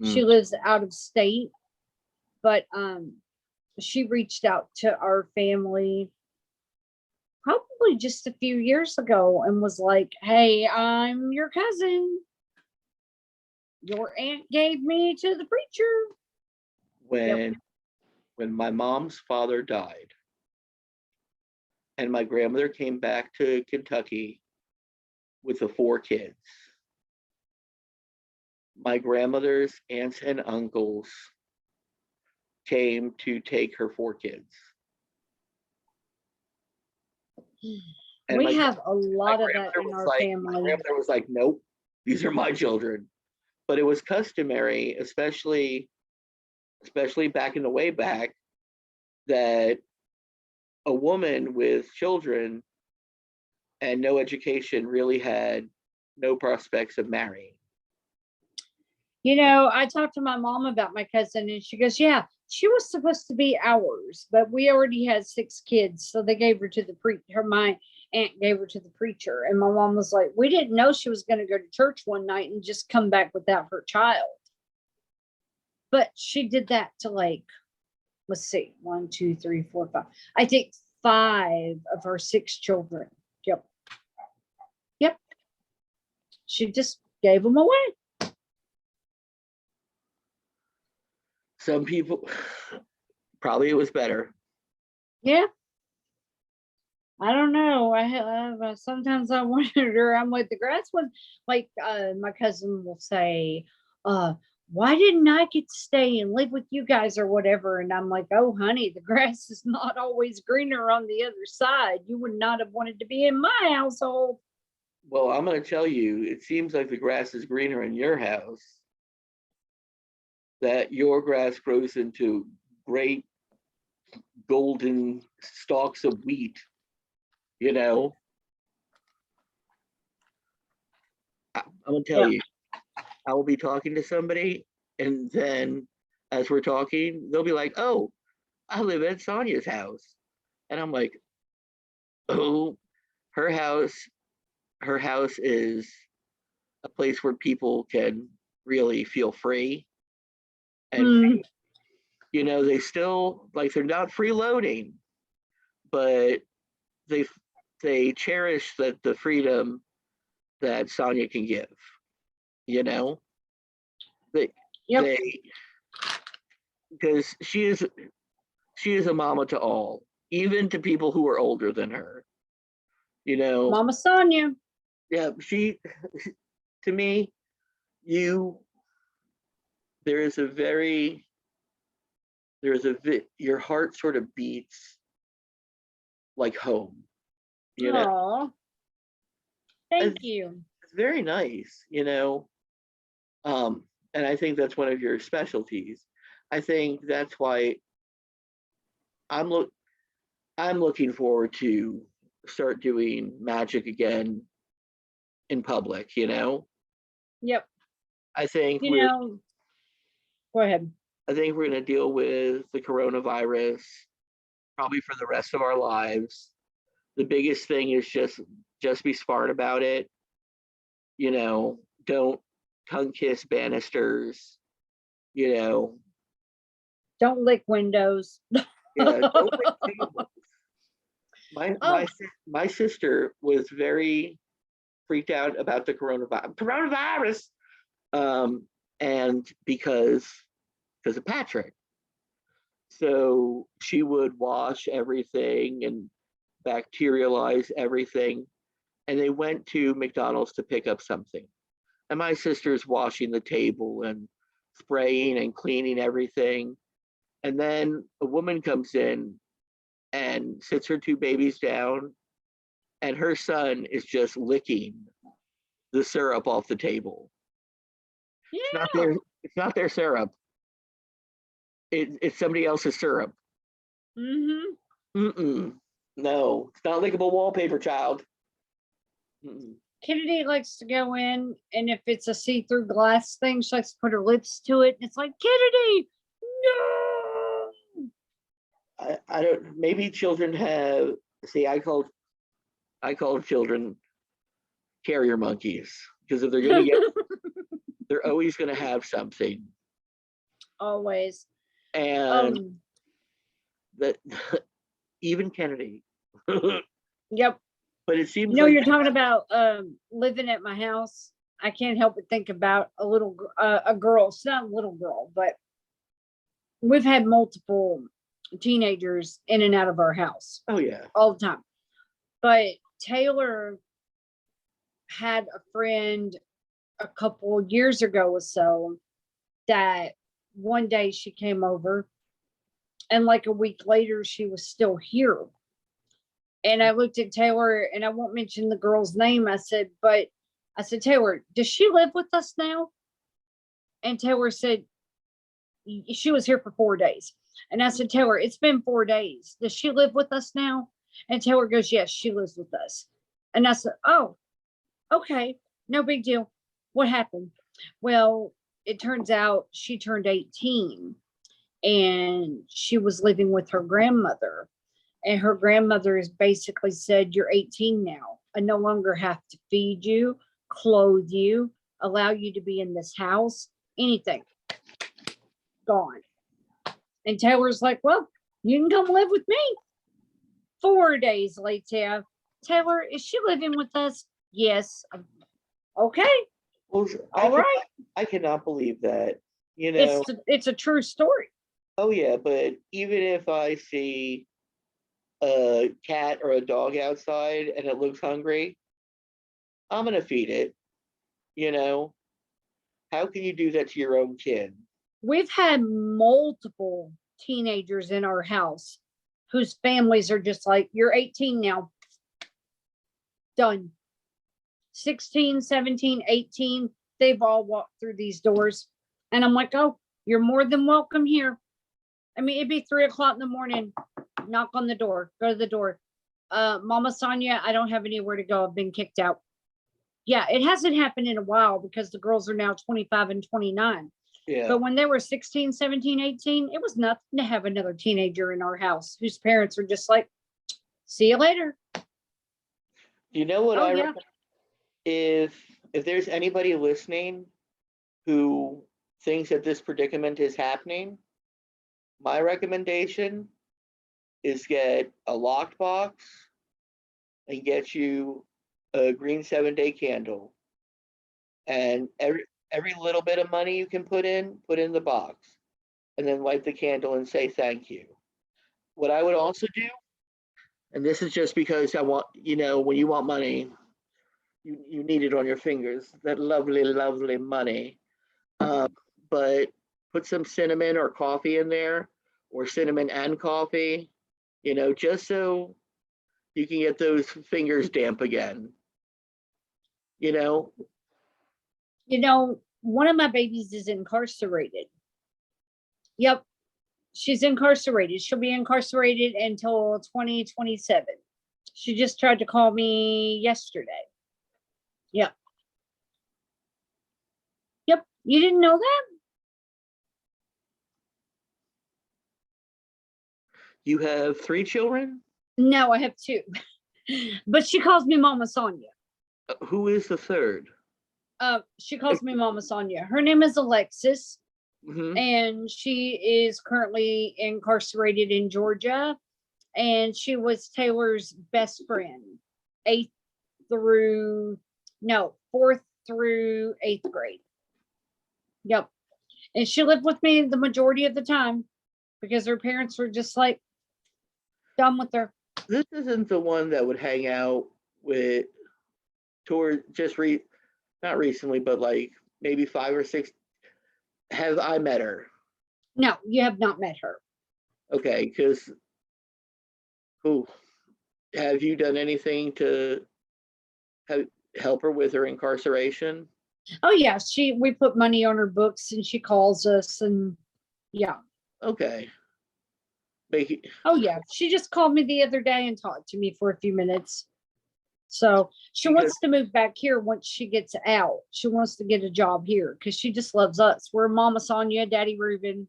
She Mhm. lives out of state, but she reached out to our family probably just a few years ago and was like, "Hey, I'm your cousin. Your aunt gave me to the preacher." Yep. When my mom's father died and my grandmother came back to Kentucky with the 4 kids, my grandmother's aunts and uncles came to take her 4 kids. And We my, have a my lot of that grandmother in was our like, family. nope, these are my children. But it was customary, especially back in the way back, that a woman with children and no education really had no prospects of marrying. You know, I talked to my mom about my cousin, and she goes, "Yeah, she was supposed to be ours, but we already had 6 kids, so they gave her to the preacher. My aunt gave her to the preacher." And my mom was like, "We didn't know she was going to go to church one night and just come back without her child." But she did that to, like, let's see, 1, 2, 3, 4, 5. I think 5 of her 6 children. Yep. Yep. She just gave them away. Some people, probably it was better. Yeah. I don't know. I have sometimes I wonder. I'm like, the grass one. Like my cousin will say, "Why didn't I get to stay and live with you guys or whatever?" And I'm like, "Oh, honey, the grass is not always greener on the other side. You would not have wanted to be in my household." Well, I'm going to tell you, it seems like the grass is greener in your house, that your grass grows into great golden stalks of wheat, you know. I'm going to tell Yeah. you, I will be talking to somebody, and then as we're talking, they'll be like, "Oh, I live at Sonia's house." And I'm like, "Oh, her house, her house is a place where people can really feel free and Mm, they still like they're not freeloading, but they they cherish the freedom that Sonia can give. You know, they yep. they because she is a mama to all, even to people who are older than her. You know, Mama Sonia. yeah, she to me, you there is a very your heart sort of beats like home. You know, Oh, thank it's, you. it's very nice. Um, and I think that's one of your specialties. I think that's why I'm look I'm looking forward to start doing magic again in public. Yep. I think You we're know, go ahead. I think we're going to deal with the coronavirus probably for the rest of our lives. The biggest thing is just be smart about it. Don't tongue kiss banisters. You know, Don't lick windows. yeah, don't lick tables. My Oh, my my sister was very freaked out about the coronavirus, and because of Patrick. So she would wash everything and bacterialize everything. And they went to McDonald's to pick up something. And my sister's washing the table and spraying and cleaning everything. And then a woman comes in and sits her two babies down, and her son is just licking the syrup off the table. It's not Yeah. their it's not their syrup. It's somebody else's syrup. Mm-hmm. Mm-mm. No, it's not lickable wallpaper, child. Mm-mm. Kennedy likes to go in, and if it's a see-through glass thing, she likes to put her lips to it. It's like, Kennedy, no. I don't. Maybe children have. See, I call children carrier monkeys because if they're gonna get, they're always gonna have something. Always. And that even Kennedy. But Yep. it seems You know, like you're talking about living at my house. I can't help but think about a girl. It's not a little girl, but we've had multiple teenagers in and out of our house oh yeah. all the time. But Taylor had a friend a couple years ago or so that one day she came over, and like a week later she was still here. And I looked at Taylor, and I won't mention the girl's name. I said, Taylor, does she live with us now? And Taylor said, she was here for 4 days. And I said, Taylor, it's been 4 days. Does she live with us now? And Taylor goes, yes, she lives with us. And I said, oh, okay, no big deal. What happened? Well, it turns out she turned 18 and she was living with her grandmother. And her grandmother has basically said, you're 18 now. I no longer have to feed you, clothe you, allow you to be in this house, anything. Gone. And Taylor's like, well, you can come live with me. 4 days later, Taylor, is she living with us? Yes. Okay. Well, All right. I cannot believe that. You know. It's a true story. Oh yeah, but even if I see a cat or a dog outside and it looks hungry, I'm gonna feed it. You know, how can you do that to your own kid? We've had multiple teenagers in our house whose families are just like, you're 18 now. Done. 16, 17, 18. They've all walked through these doors. And I'm like, oh, you're more than welcome here. I mean, it'd be 3 o'clock in the morning. Knock on the door. Go to the door. Mama Sonia, I don't have anywhere to go. I've been kicked out. Yeah, it hasn't happened in a while because the girls are now 25 and 29. Yeah. But when they were 16, 17, 18, it was nothing to have another teenager in our house whose parents are just like, see you later. You know what Oh, yeah. If there's anybody listening who thinks that this predicament is happening, my recommendation is get a locked box and get you a green 7-day candle. And every little bit of money you can put in the box, and then light the candle and say thank you. What I would also do, and this is just because I want, when you want money, you need it on your fingers, that lovely, lovely money. But put some cinnamon or coffee in there, or cinnamon and coffee, just so you can get those fingers damp again. One of my babies is incarcerated. Yep. She's incarcerated. She'll be incarcerated until 2027. She just tried to call me yesterday. Yep. Yep. You didn't know that? You have 3 children? No, I have 2. But she calls me Mama Sonia. Who is the third? She calls me Mama Sonia. Her name is Alexis. Mm-hmm. And she is currently incarcerated in Georgia. And she was Taylor's best friend, 4th through 8th grade. Yep. And she lived with me the majority of the time. because her parents were just like done with her. This isn't the one that would hang out with toward just not recently, but like maybe 5 or 6. Have I met her? No, you have not met her. Okay, because who have you done anything to help her with her incarceration? Oh yeah, we put money on her books and she calls us and yeah. Okay. Oh yeah, she just called me the other day and talked to me for a few minutes. So she Because- wants to move back here once she gets out. She wants to get a job here because she just loves us. We're Mama Sonia, Daddy Reuben.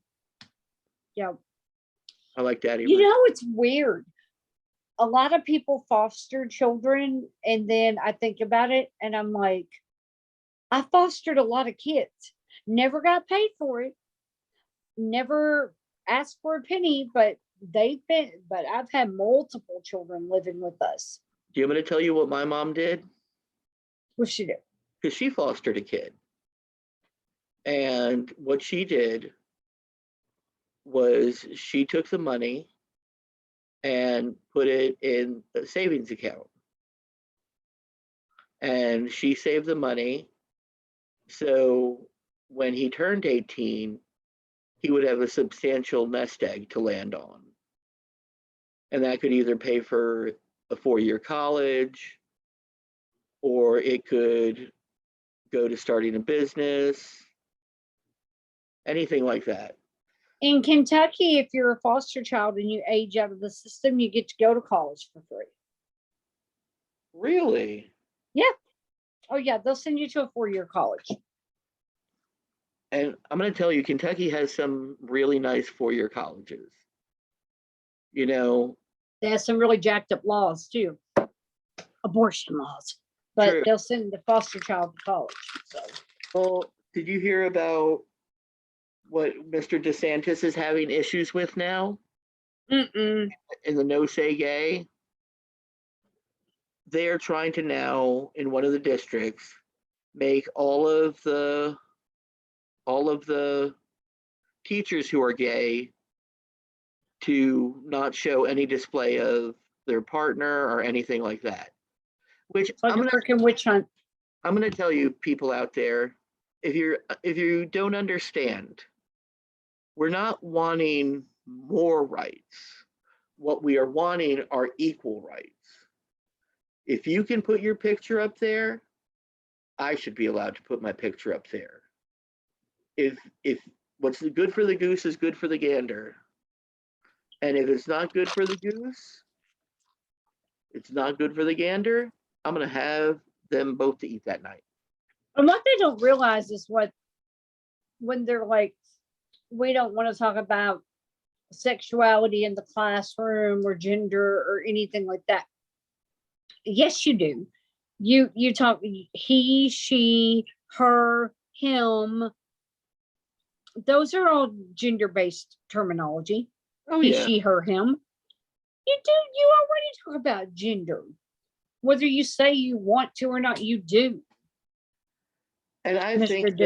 Yeah. I like Daddy. You know, it's weird. A lot of people foster children, and then I think about it and I'm like, I fostered a lot of kids, never got paid for it, never asked for a penny, but I've had multiple children living with us. Do you want me to tell you what my mom did? What she do? Because she fostered a kid. And what she did was she took the money and put it in a savings account. And she saved the money. So when he turned 18, he would have a substantial nest egg to land on. And that could either pay for a 4-year college, or it could go to starting a business, anything like that. In Kentucky, if you're a foster child and you age out of the system, you get to go to college for free. Really? Yeah. Oh yeah, they'll send you to a 4-year college. And I'm going to tell you, Kentucky has some really nice 4-year colleges. You know, They have some really jacked up laws too, abortion laws, but True. they'll send the foster child to college. So, well, did you hear about what Mr. DeSantis is having issues with now mm-mm. in the No Say Gay? They are trying to now, in one of the districts, make all of the teachers who are gay to not show any display of their partner or anything like that. Which It's like a freaking witch hunt. I'm gonna tell you, people out there, if you don't understand, we're not wanting more rights. What we are wanting are equal rights. If you can put your picture up there, I should be allowed to put my picture up there. If what's good for the goose is good for the gander, and if it's not good for the goose, it's not good for the gander, I'm gonna have them both to eat that night. And what they don't realize is when they're like, we don't want to talk about sexuality in the classroom or gender or anything like that. Yes, you do. You talk he, she, her, him. Those are all gender-based terminology. Oh He, yeah. she, her, him. You already talk about gender. Whether you say you want to or not, you do, And I Mr. think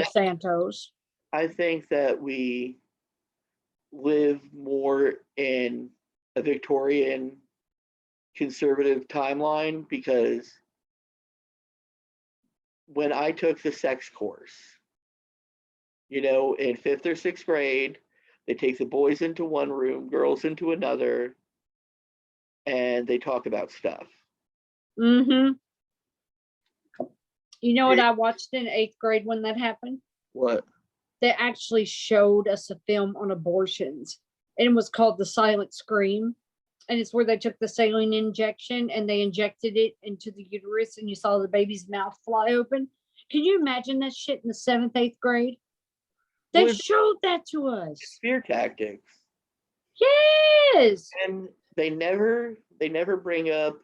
that we live more in a Victorian conservative timeline, because when I took the sex course, in 5th or 6th grade, they take the boys into one room, girls into another, and they talk about stuff. Mm-hmm. You know what I watched in 8th grade when that happened? What? They actually showed us a film on abortions, and it was called The Silent Scream. And it's where they took the saline injection and they injected it into the uterus, and you saw the baby's mouth fly open. Can you imagine that shit in the 7th, 8th grade? They showed that to us. Fear tactics. Yes. And they never bring up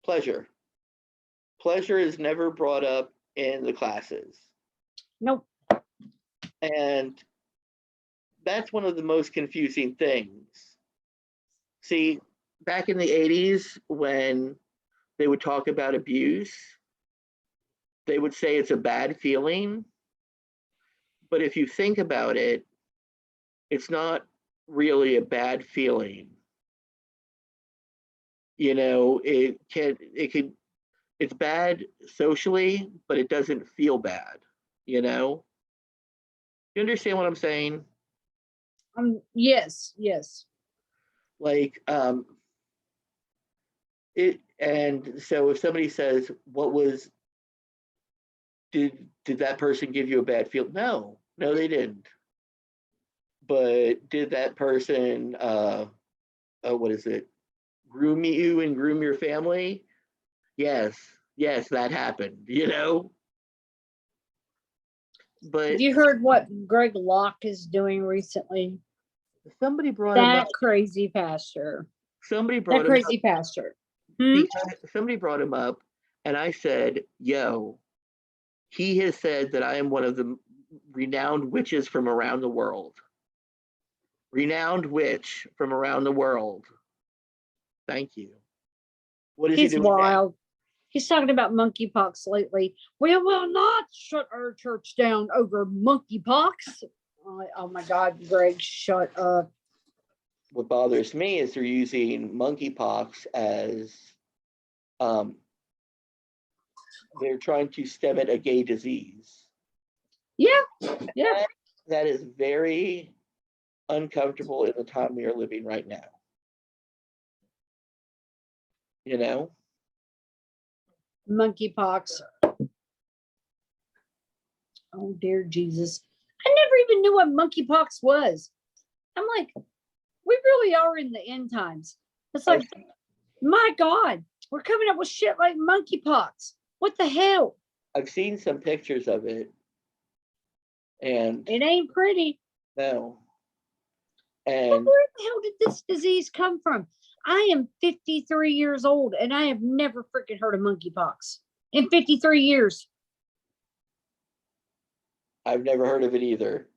pleasure. Pleasure is never brought up in the classes. Nope. And that's one of the most confusing things. See, back in the 80s, when they would talk about abuse, they would say it's a bad feeling. But if you think about it, it's not really a bad feeling. You know, it's bad socially, but it doesn't feel bad, you know? You understand what I'm saying? Yes, yes. Like, and so if somebody says, did that person give you a bad feel? No, they didn't. But did that person, what is it, groom you and groom your family? Yes, that happened, you know? But Have you heard what Greg Locke is doing recently? somebody brought him up. That crazy pastor. Somebody That brought him up crazy pastor. Hmm? because somebody brought him up, and I said, "Yo, he has said that I am one of the renowned witches from around the world. Renowned witch from around the world. Thank you. What is he He's doing now?" wild. He's talking about monkeypox lately. We will not shut our church down over monkeypox. Oh my God, Greg, shut up. What bothers me is they're using monkeypox as they're trying to stem it a gay disease. Yeah, yeah. That is very uncomfortable in the time we are living right now. You know? Monkeypox. Oh dear Jesus. I never even knew what monkeypox was. I'm like, we really are in the end times. It's like, my God, we're coming up with shit like monkeypox. What the hell? I've seen some pictures of it, and It ain't pretty. no. But And where the hell did this disease come from? I am 53 years old and I have never freaking heard of monkeypox in 53 years. I've never heard of it either.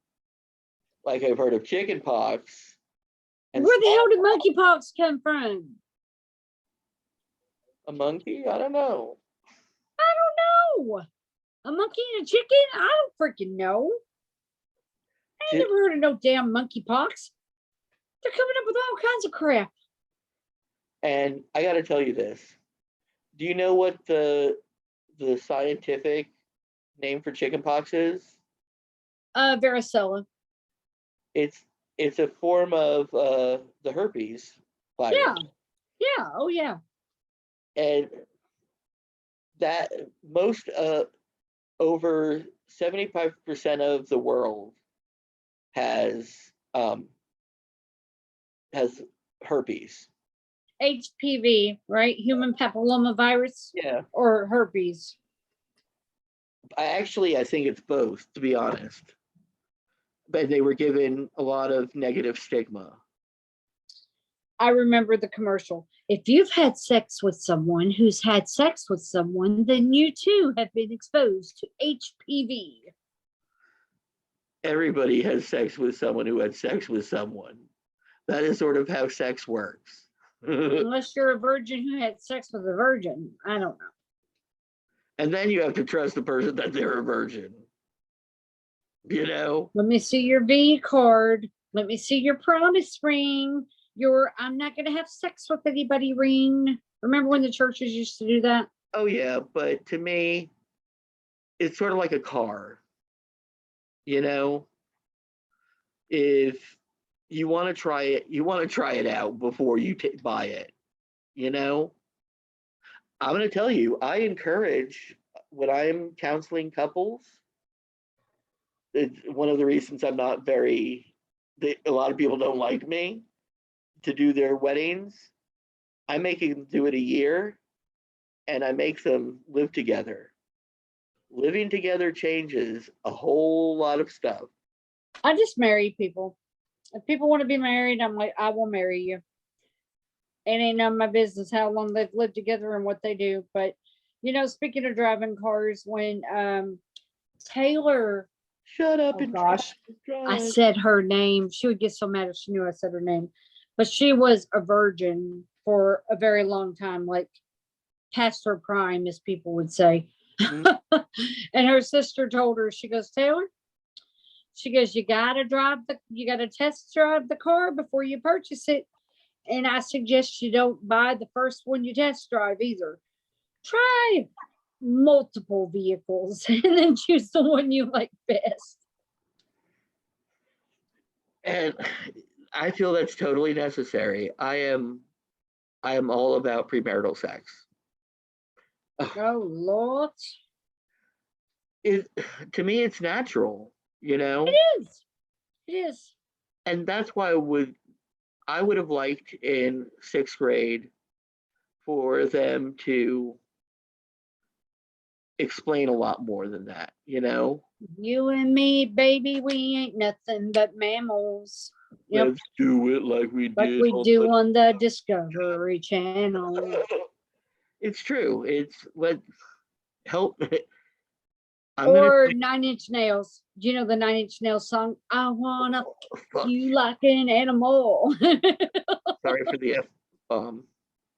Like I've heard of chicken pox. And Where the hell did monkeypox come from? a monkey? I don't know. I don't know. A monkey and a chicken? I don't freaking know. I ain't never heard of no damn monkeypox. They're coming up with all kinds of crap. And I got to tell you this. Do you know what the scientific name for chickenpox is? Varicella. It's a form of the herpes virus. Yeah. Yeah. Oh yeah. And that most over 75% of the world has herpes. HPV, right? Human papillomavirus. Yeah. Or herpes. I think it's both, to be honest. But they were given a lot of negative stigma. I remember the commercial. If you've had sex with someone who's had sex with someone, then you too have been exposed to HPV. Everybody has sex with someone who had sex with someone. That is sort of how sex works. Unless you're a virgin who had sex with a virgin. I don't know. And then you have to trust the person that they're a virgin. You know? Let me see your V card. Let me see your promise ring. Your I'm not going to have sex with anybody ring. Remember when the churches used to do that? Oh, yeah. But to me, it's sort of like a car. You know? If you want to try it, you want to try it out before you buy it. You know? I'm going to tell you, I encourage when I'm counseling couples, it's one of the reasons I'm not a lot of people don't like me to do their weddings. I make them do it a year and I make them live together. Living together changes a whole lot of stuff. I just marry people. If people want to be married, I'm like, I will marry you. It ain't none of my business how long they've lived together and what they do. But speaking of driving cars, when Taylor, Shut up oh and gosh, drive. I said her name. She would get so mad if she knew I said her name. But she was a virgin for a very long time, like past her prime, as people would say. Mm-hmm. And her sister told her, she goes, Taylor, She goes, you gotta test drive the car before you purchase it. And I suggest you don't buy the first one you test drive either. Try multiple vehicles and then choose the one you like best. And I feel that's totally necessary. I am all about premarital sex. Oh Lord. To me, it's natural, you know? It is. It is. And that's why I would have liked in 6th grade for them to explain a lot more than that, you know? You and me, baby, we ain't nothing but mammals. Yep. Let's do it like we Like did. we do on the Discovery Channel. It's true. It's what help. Or 9 Inch Nails. Do you know the 9 Inch Nails song? I wanna Fuck. you like an animal. Sorry for the F bomb.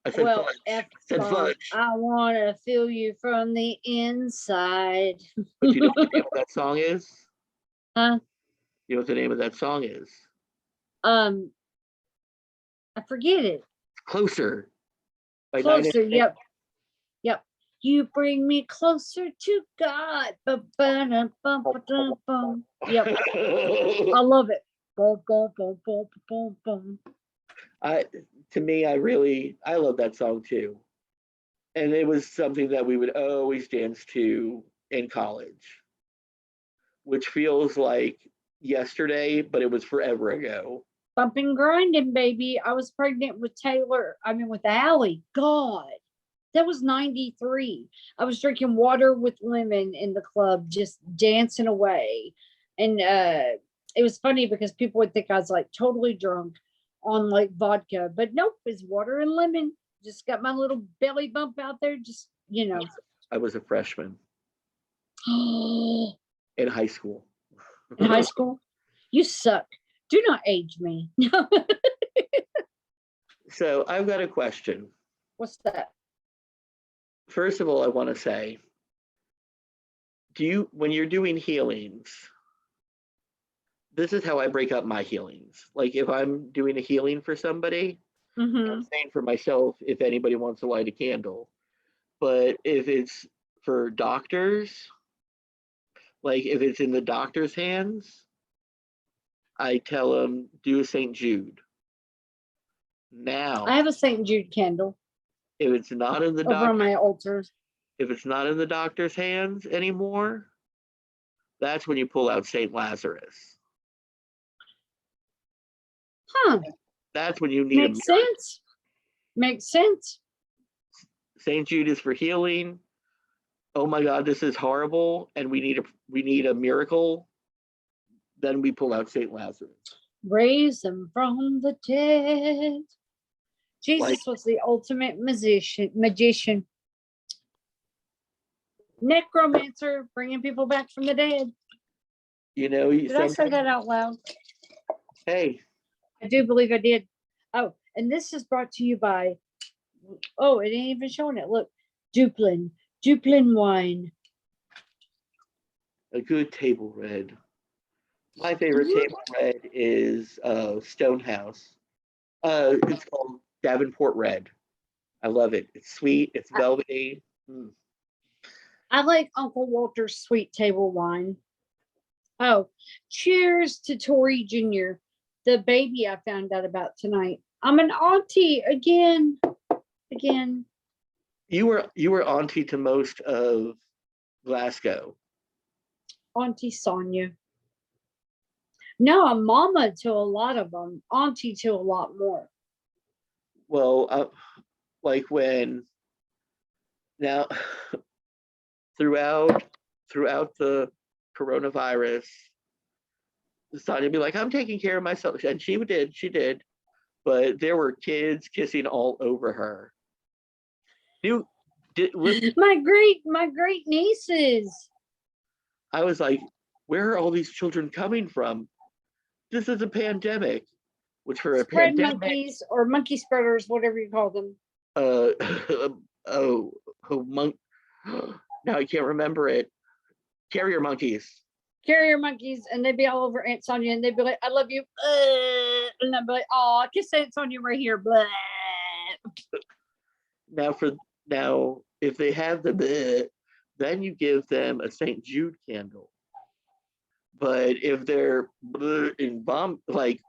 I said Well, fudge. F I said bomb. fudge. I wanna feel you from the inside. But you know what the name of that song is? Huh? You know what the name of that song is? I forget it. Closer. By Closer, 9 Inch Nails. yep. Yep. You bring me closer to God. Ba-ba-da-bum-ba-dum-bum. Yep. I love it. Boom, boom, boom, boom, boom, boom. To me, I love that song too. And it was something that we would always dance to in college, which feels like yesterday, but it was forever ago. Bumping, grinding, baby. I was pregnant with with Allie. God, that was 93. I was drinking water with lemon in the club, just dancing away. And it was funny because people would think I was like totally drunk on like vodka, but nope, it's water and lemon. Just got my little belly bump out there, just, I was a freshman in in high school. high school. You suck. Do not age me. So I've got a question. What's that? First of all, I want to say, when you're doing healings, this is how I break up my healings. Like if I'm doing a healing for somebody, I'm saying for myself, if anybody wants to light a candle. But if it's for doctors, like if it's in the doctor's hands, I tell them do a St. Jude. Now, I have a St. Jude candle if it's not in the over on doctor, my altar. if it's not in the doctor's hands anymore, that's when you pull out St. Lazarus. Huh. That's when you need Makes sense. Makes sense. St. Jude is for healing. Oh my God, this is horrible, and we need a miracle. Then we pull out St. Lazarus. Raise them from the dead. Jesus was the ultimate magician. Necromancer, bringing people back from the dead. You know, Did I say that out loud? Hey. I do believe I did. Oh, and this is brought to you by, it ain't even showing it. Look, Duplin wine. A good table red. My favorite table red is Stonehouse. It's called Davenport Red. I love it. It's sweet. It's velvety. I like Uncle Walter's sweet table wine. Oh, cheers to Tori Jr., the baby I found out about tonight. I'm an auntie again. You were auntie to most of Glasgow. Auntie Sonia. No, I'm mama to a lot of them. Auntie to a lot more. Well, like when now throughout the coronavirus, Sonia be like, I'm taking care of myself, and she did, but there were kids kissing all over her. My great nieces. I was like, where are all these children coming from? This is a pandemic, which for a Spread pandemic, monkeys or monkey spreaders, whatever you call them. Monk. Now I can't remember it. Carrier monkeys. carrier monkeys, and they'd be all over Aunt Sonia, and they'd be like, "I love you," and I'd be like, "Oh, kiss Aunt Sonia right here." Blah. Now, if they have the bleh, then you give them a St. Jude candle. But if they're in like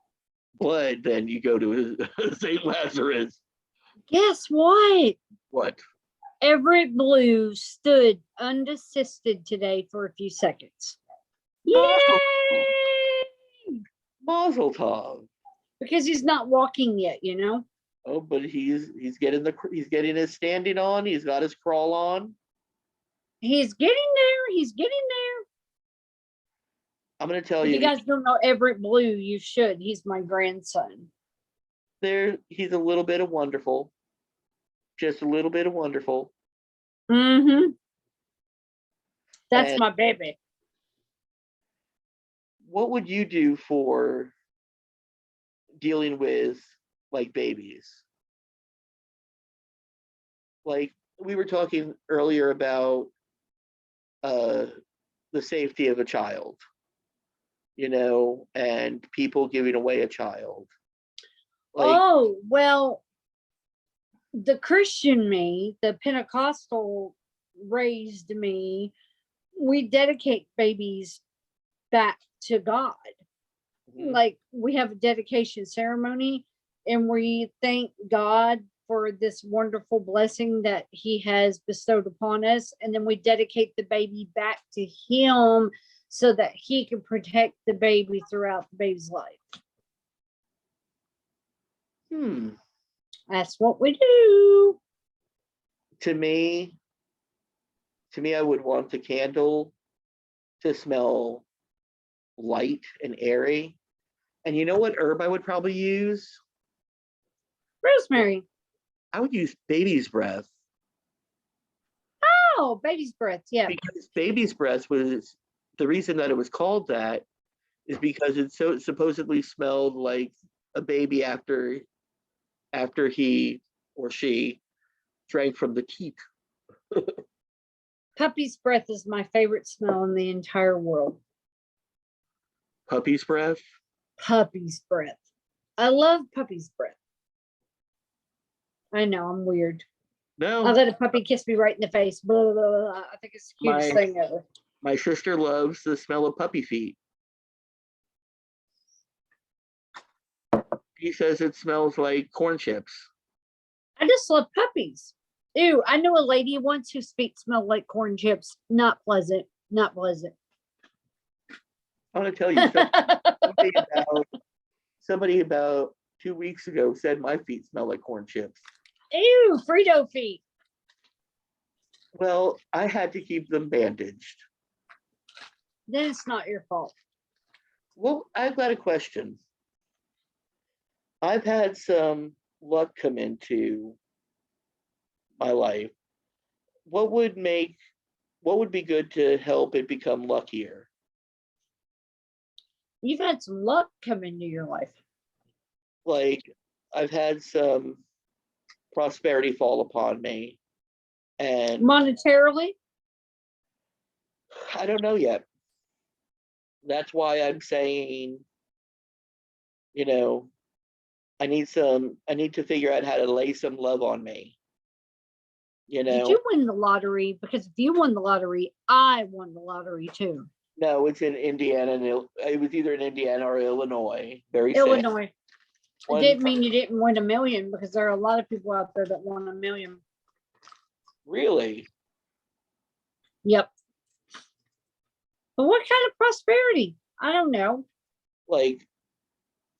blood, then you go to St. Lazarus. Guess what? What? Everett Blue stood unassisted today for a few seconds. Mazel, Yay! Mazel tov. Because he's not walking yet, you know. Oh, but he's getting his standing on. He's got his crawl on. He's getting there. He's getting there. I'm gonna tell If you you, guys don't know Everett Blue, you should. He's my grandson. he's a little bit of wonderful, just a little bit of wonderful. Mm-hmm. That's And my baby. what would you do for dealing with like babies? Like we were talking earlier about the safety of a child, and people giving away a child. Like, Oh, well, the Christian me, the Pentecostal raised me, we dedicate babies back to God. Like we have a dedication ceremony and we thank God for this wonderful blessing that he has bestowed upon us. And then we dedicate the baby back to him so that he can protect the baby throughout the baby's life. That's what we do. To me, I would want the candle to smell light and airy. And you know what herb I would probably use? Rosemary. I would use baby's breath. Oh, baby's breath. Yeah. Because baby's breath was the reason that it was called that is because it supposedly smelled like a baby after he or she drank from the teat. Puppy's breath is my favorite smell in the entire world. Puppy's breath? Puppy's breath. I love puppy's breath. I know, I'm weird. No. I let a puppy kiss me right in the face. Blah, blah, blah, blah. I think it's the cutest thing ever. My sister loves the smell of puppy feet. He says it smells like corn chips. I just love puppies. Ew, I knew a lady once whose feet smelled like corn chips. Not pleasant. Not pleasant. I want to tell you somebody about 2 weeks ago said my feet smell like corn chips. Ew, Frito feet. Well, I had to keep them bandaged. Then it's not your fault. Well, I've got a question. I've had some luck come into my life. What would be good to help it become luckier? You've had some luck come into your life. Like I've had some prosperity fall upon me. And monetarily? I don't know yet. That's why I'm saying, I need to figure out how to lay some love on me. Did you win the lottery? Because if you won the lottery, I won the lottery too. No, it's in Indiana. It was either in Indiana or Illinois. Illinois. It didn't mean you didn't win $1 million, because there are a lot of people out there that won $1 million. Really? Yep. But what kind of prosperity? I don't know. Like,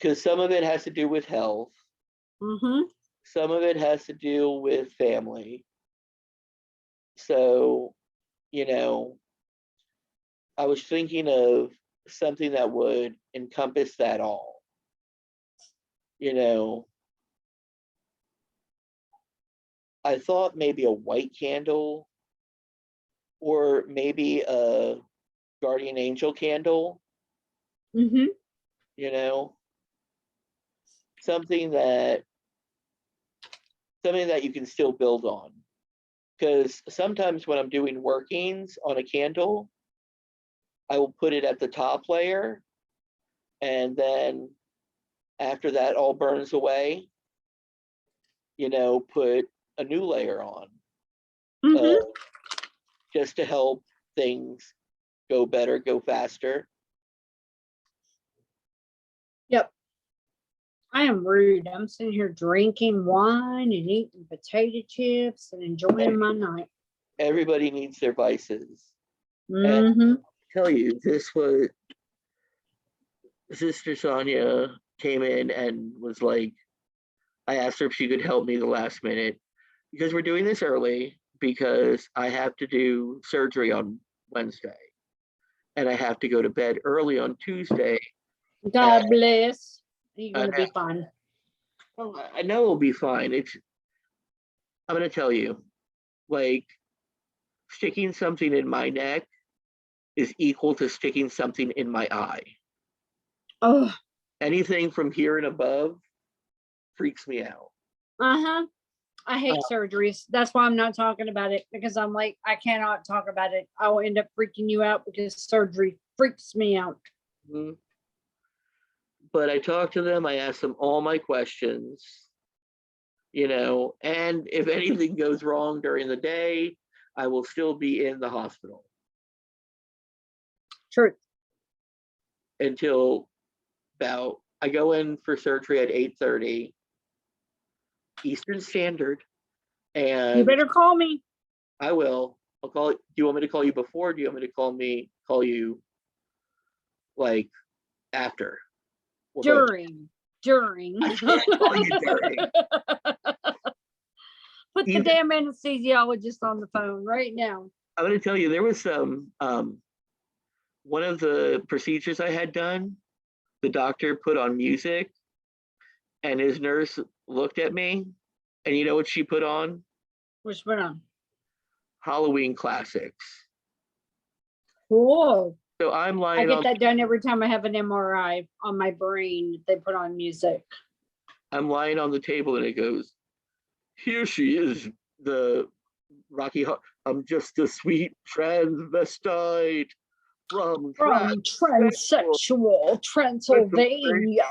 because some of it has to do with health. Mm-hmm. Some of it has to do with family. So, I was thinking of something that would encompass that all. I thought maybe a white candle or maybe a guardian angel candle. Mm-hmm. Something that you can still build on. Because sometimes when I'm doing workings on a candle, I will put it at the top layer, and then after that all burns away, put a new layer on, Mhm. just to help things go better, go faster. Yep. I am rude. I'm sitting here drinking wine and eating potato chips and enjoying my night. Everybody needs their vices. Mm-hmm. Tell you, this was Sister Sonia came in and was like, I asked her if she could help me the last minute because we're doing this early because I have to do surgery on Wednesday and I have to go to bed early on Tuesday. God bless. You're I gonna be fine. Well, I know it'll be fine. I'm gonna tell you, like, sticking something in my neck is equal to sticking something in my eye. Oh, Anything from here and above freaks me out. uh-huh. I hate surgeries. That's why I'm not talking about it, because I'm like, I cannot talk about it. I will end up freaking you out because surgery freaks me out. Mm-hmm. But I talked to them, I asked them all my questions, and if anything goes wrong during the day, I will still be in the hospital. Truth. Until I go in for surgery at 8:30 Eastern Standard. And you better call me. I will. I'll call. Do you want me to call you before? Or do you want me to call you like after? During. I can't call you during. Put the damn anesthesiologist on the phone right now. I'm going to tell you, there was some, one of the procedures I had done, the doctor put on music and his nurse looked at me, and you know what she put on? Which one on? Halloween classics. Cool. So I'm I lying get that done every time I have an MRI on my brain. They put on music. I'm lying on the table and it goes, here she is, the I'm just a sweet transvestite from transsexual Transylvania.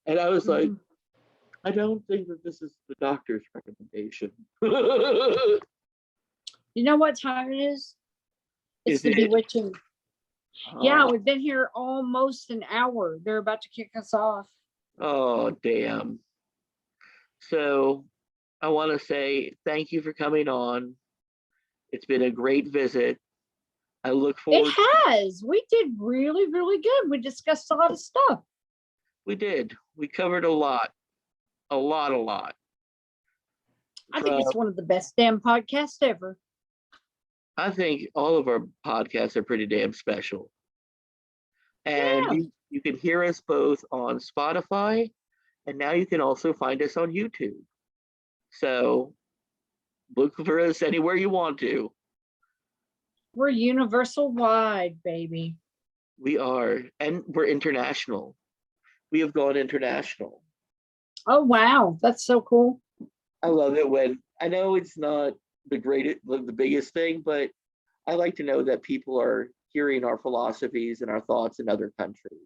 And I was like, I don't think that this is the doctor's recommendation. You know what time it is? It's the bewitching. Yeah, we've been here almost an hour. They're about to kick us off. Oh, damn. So I want to say thank you for coming on. It's been a great visit. I look forward. It has. We did really, really good. We discussed a lot of stuff. We did. We covered a lot. A lot. I think it's one of the best damn podcasts ever. I think all of our podcasts are pretty damn special. And you can hear us both on Spotify, and now you can also find us on YouTube. So look for us anywhere you want to. We're universal wide, baby. We are, and we're international. We have gone international. Oh, wow. That's so cool. I love it when, I know it's not the biggest thing, but I like to know that people are hearing our philosophies and our thoughts in other countries.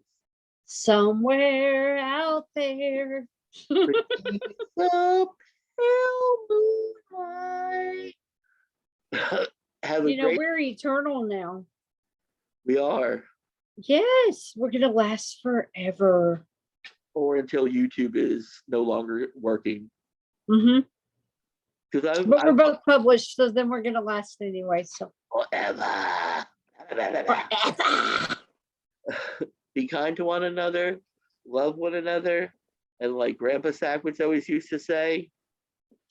Somewhere out there. We're eternal now. We are. Yes, we're going to last forever. Or until YouTube is no longer working. Mm-hmm. But we're both published, so then we're going to last anyway. So forever. Be kind to one another, love one another, and like Grandpa Sackwitz always used to say,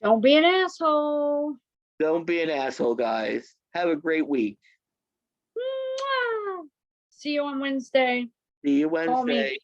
don't be an asshole. Don't be an asshole, guys. Have a great week. See you on Wednesday. See you Wednesday.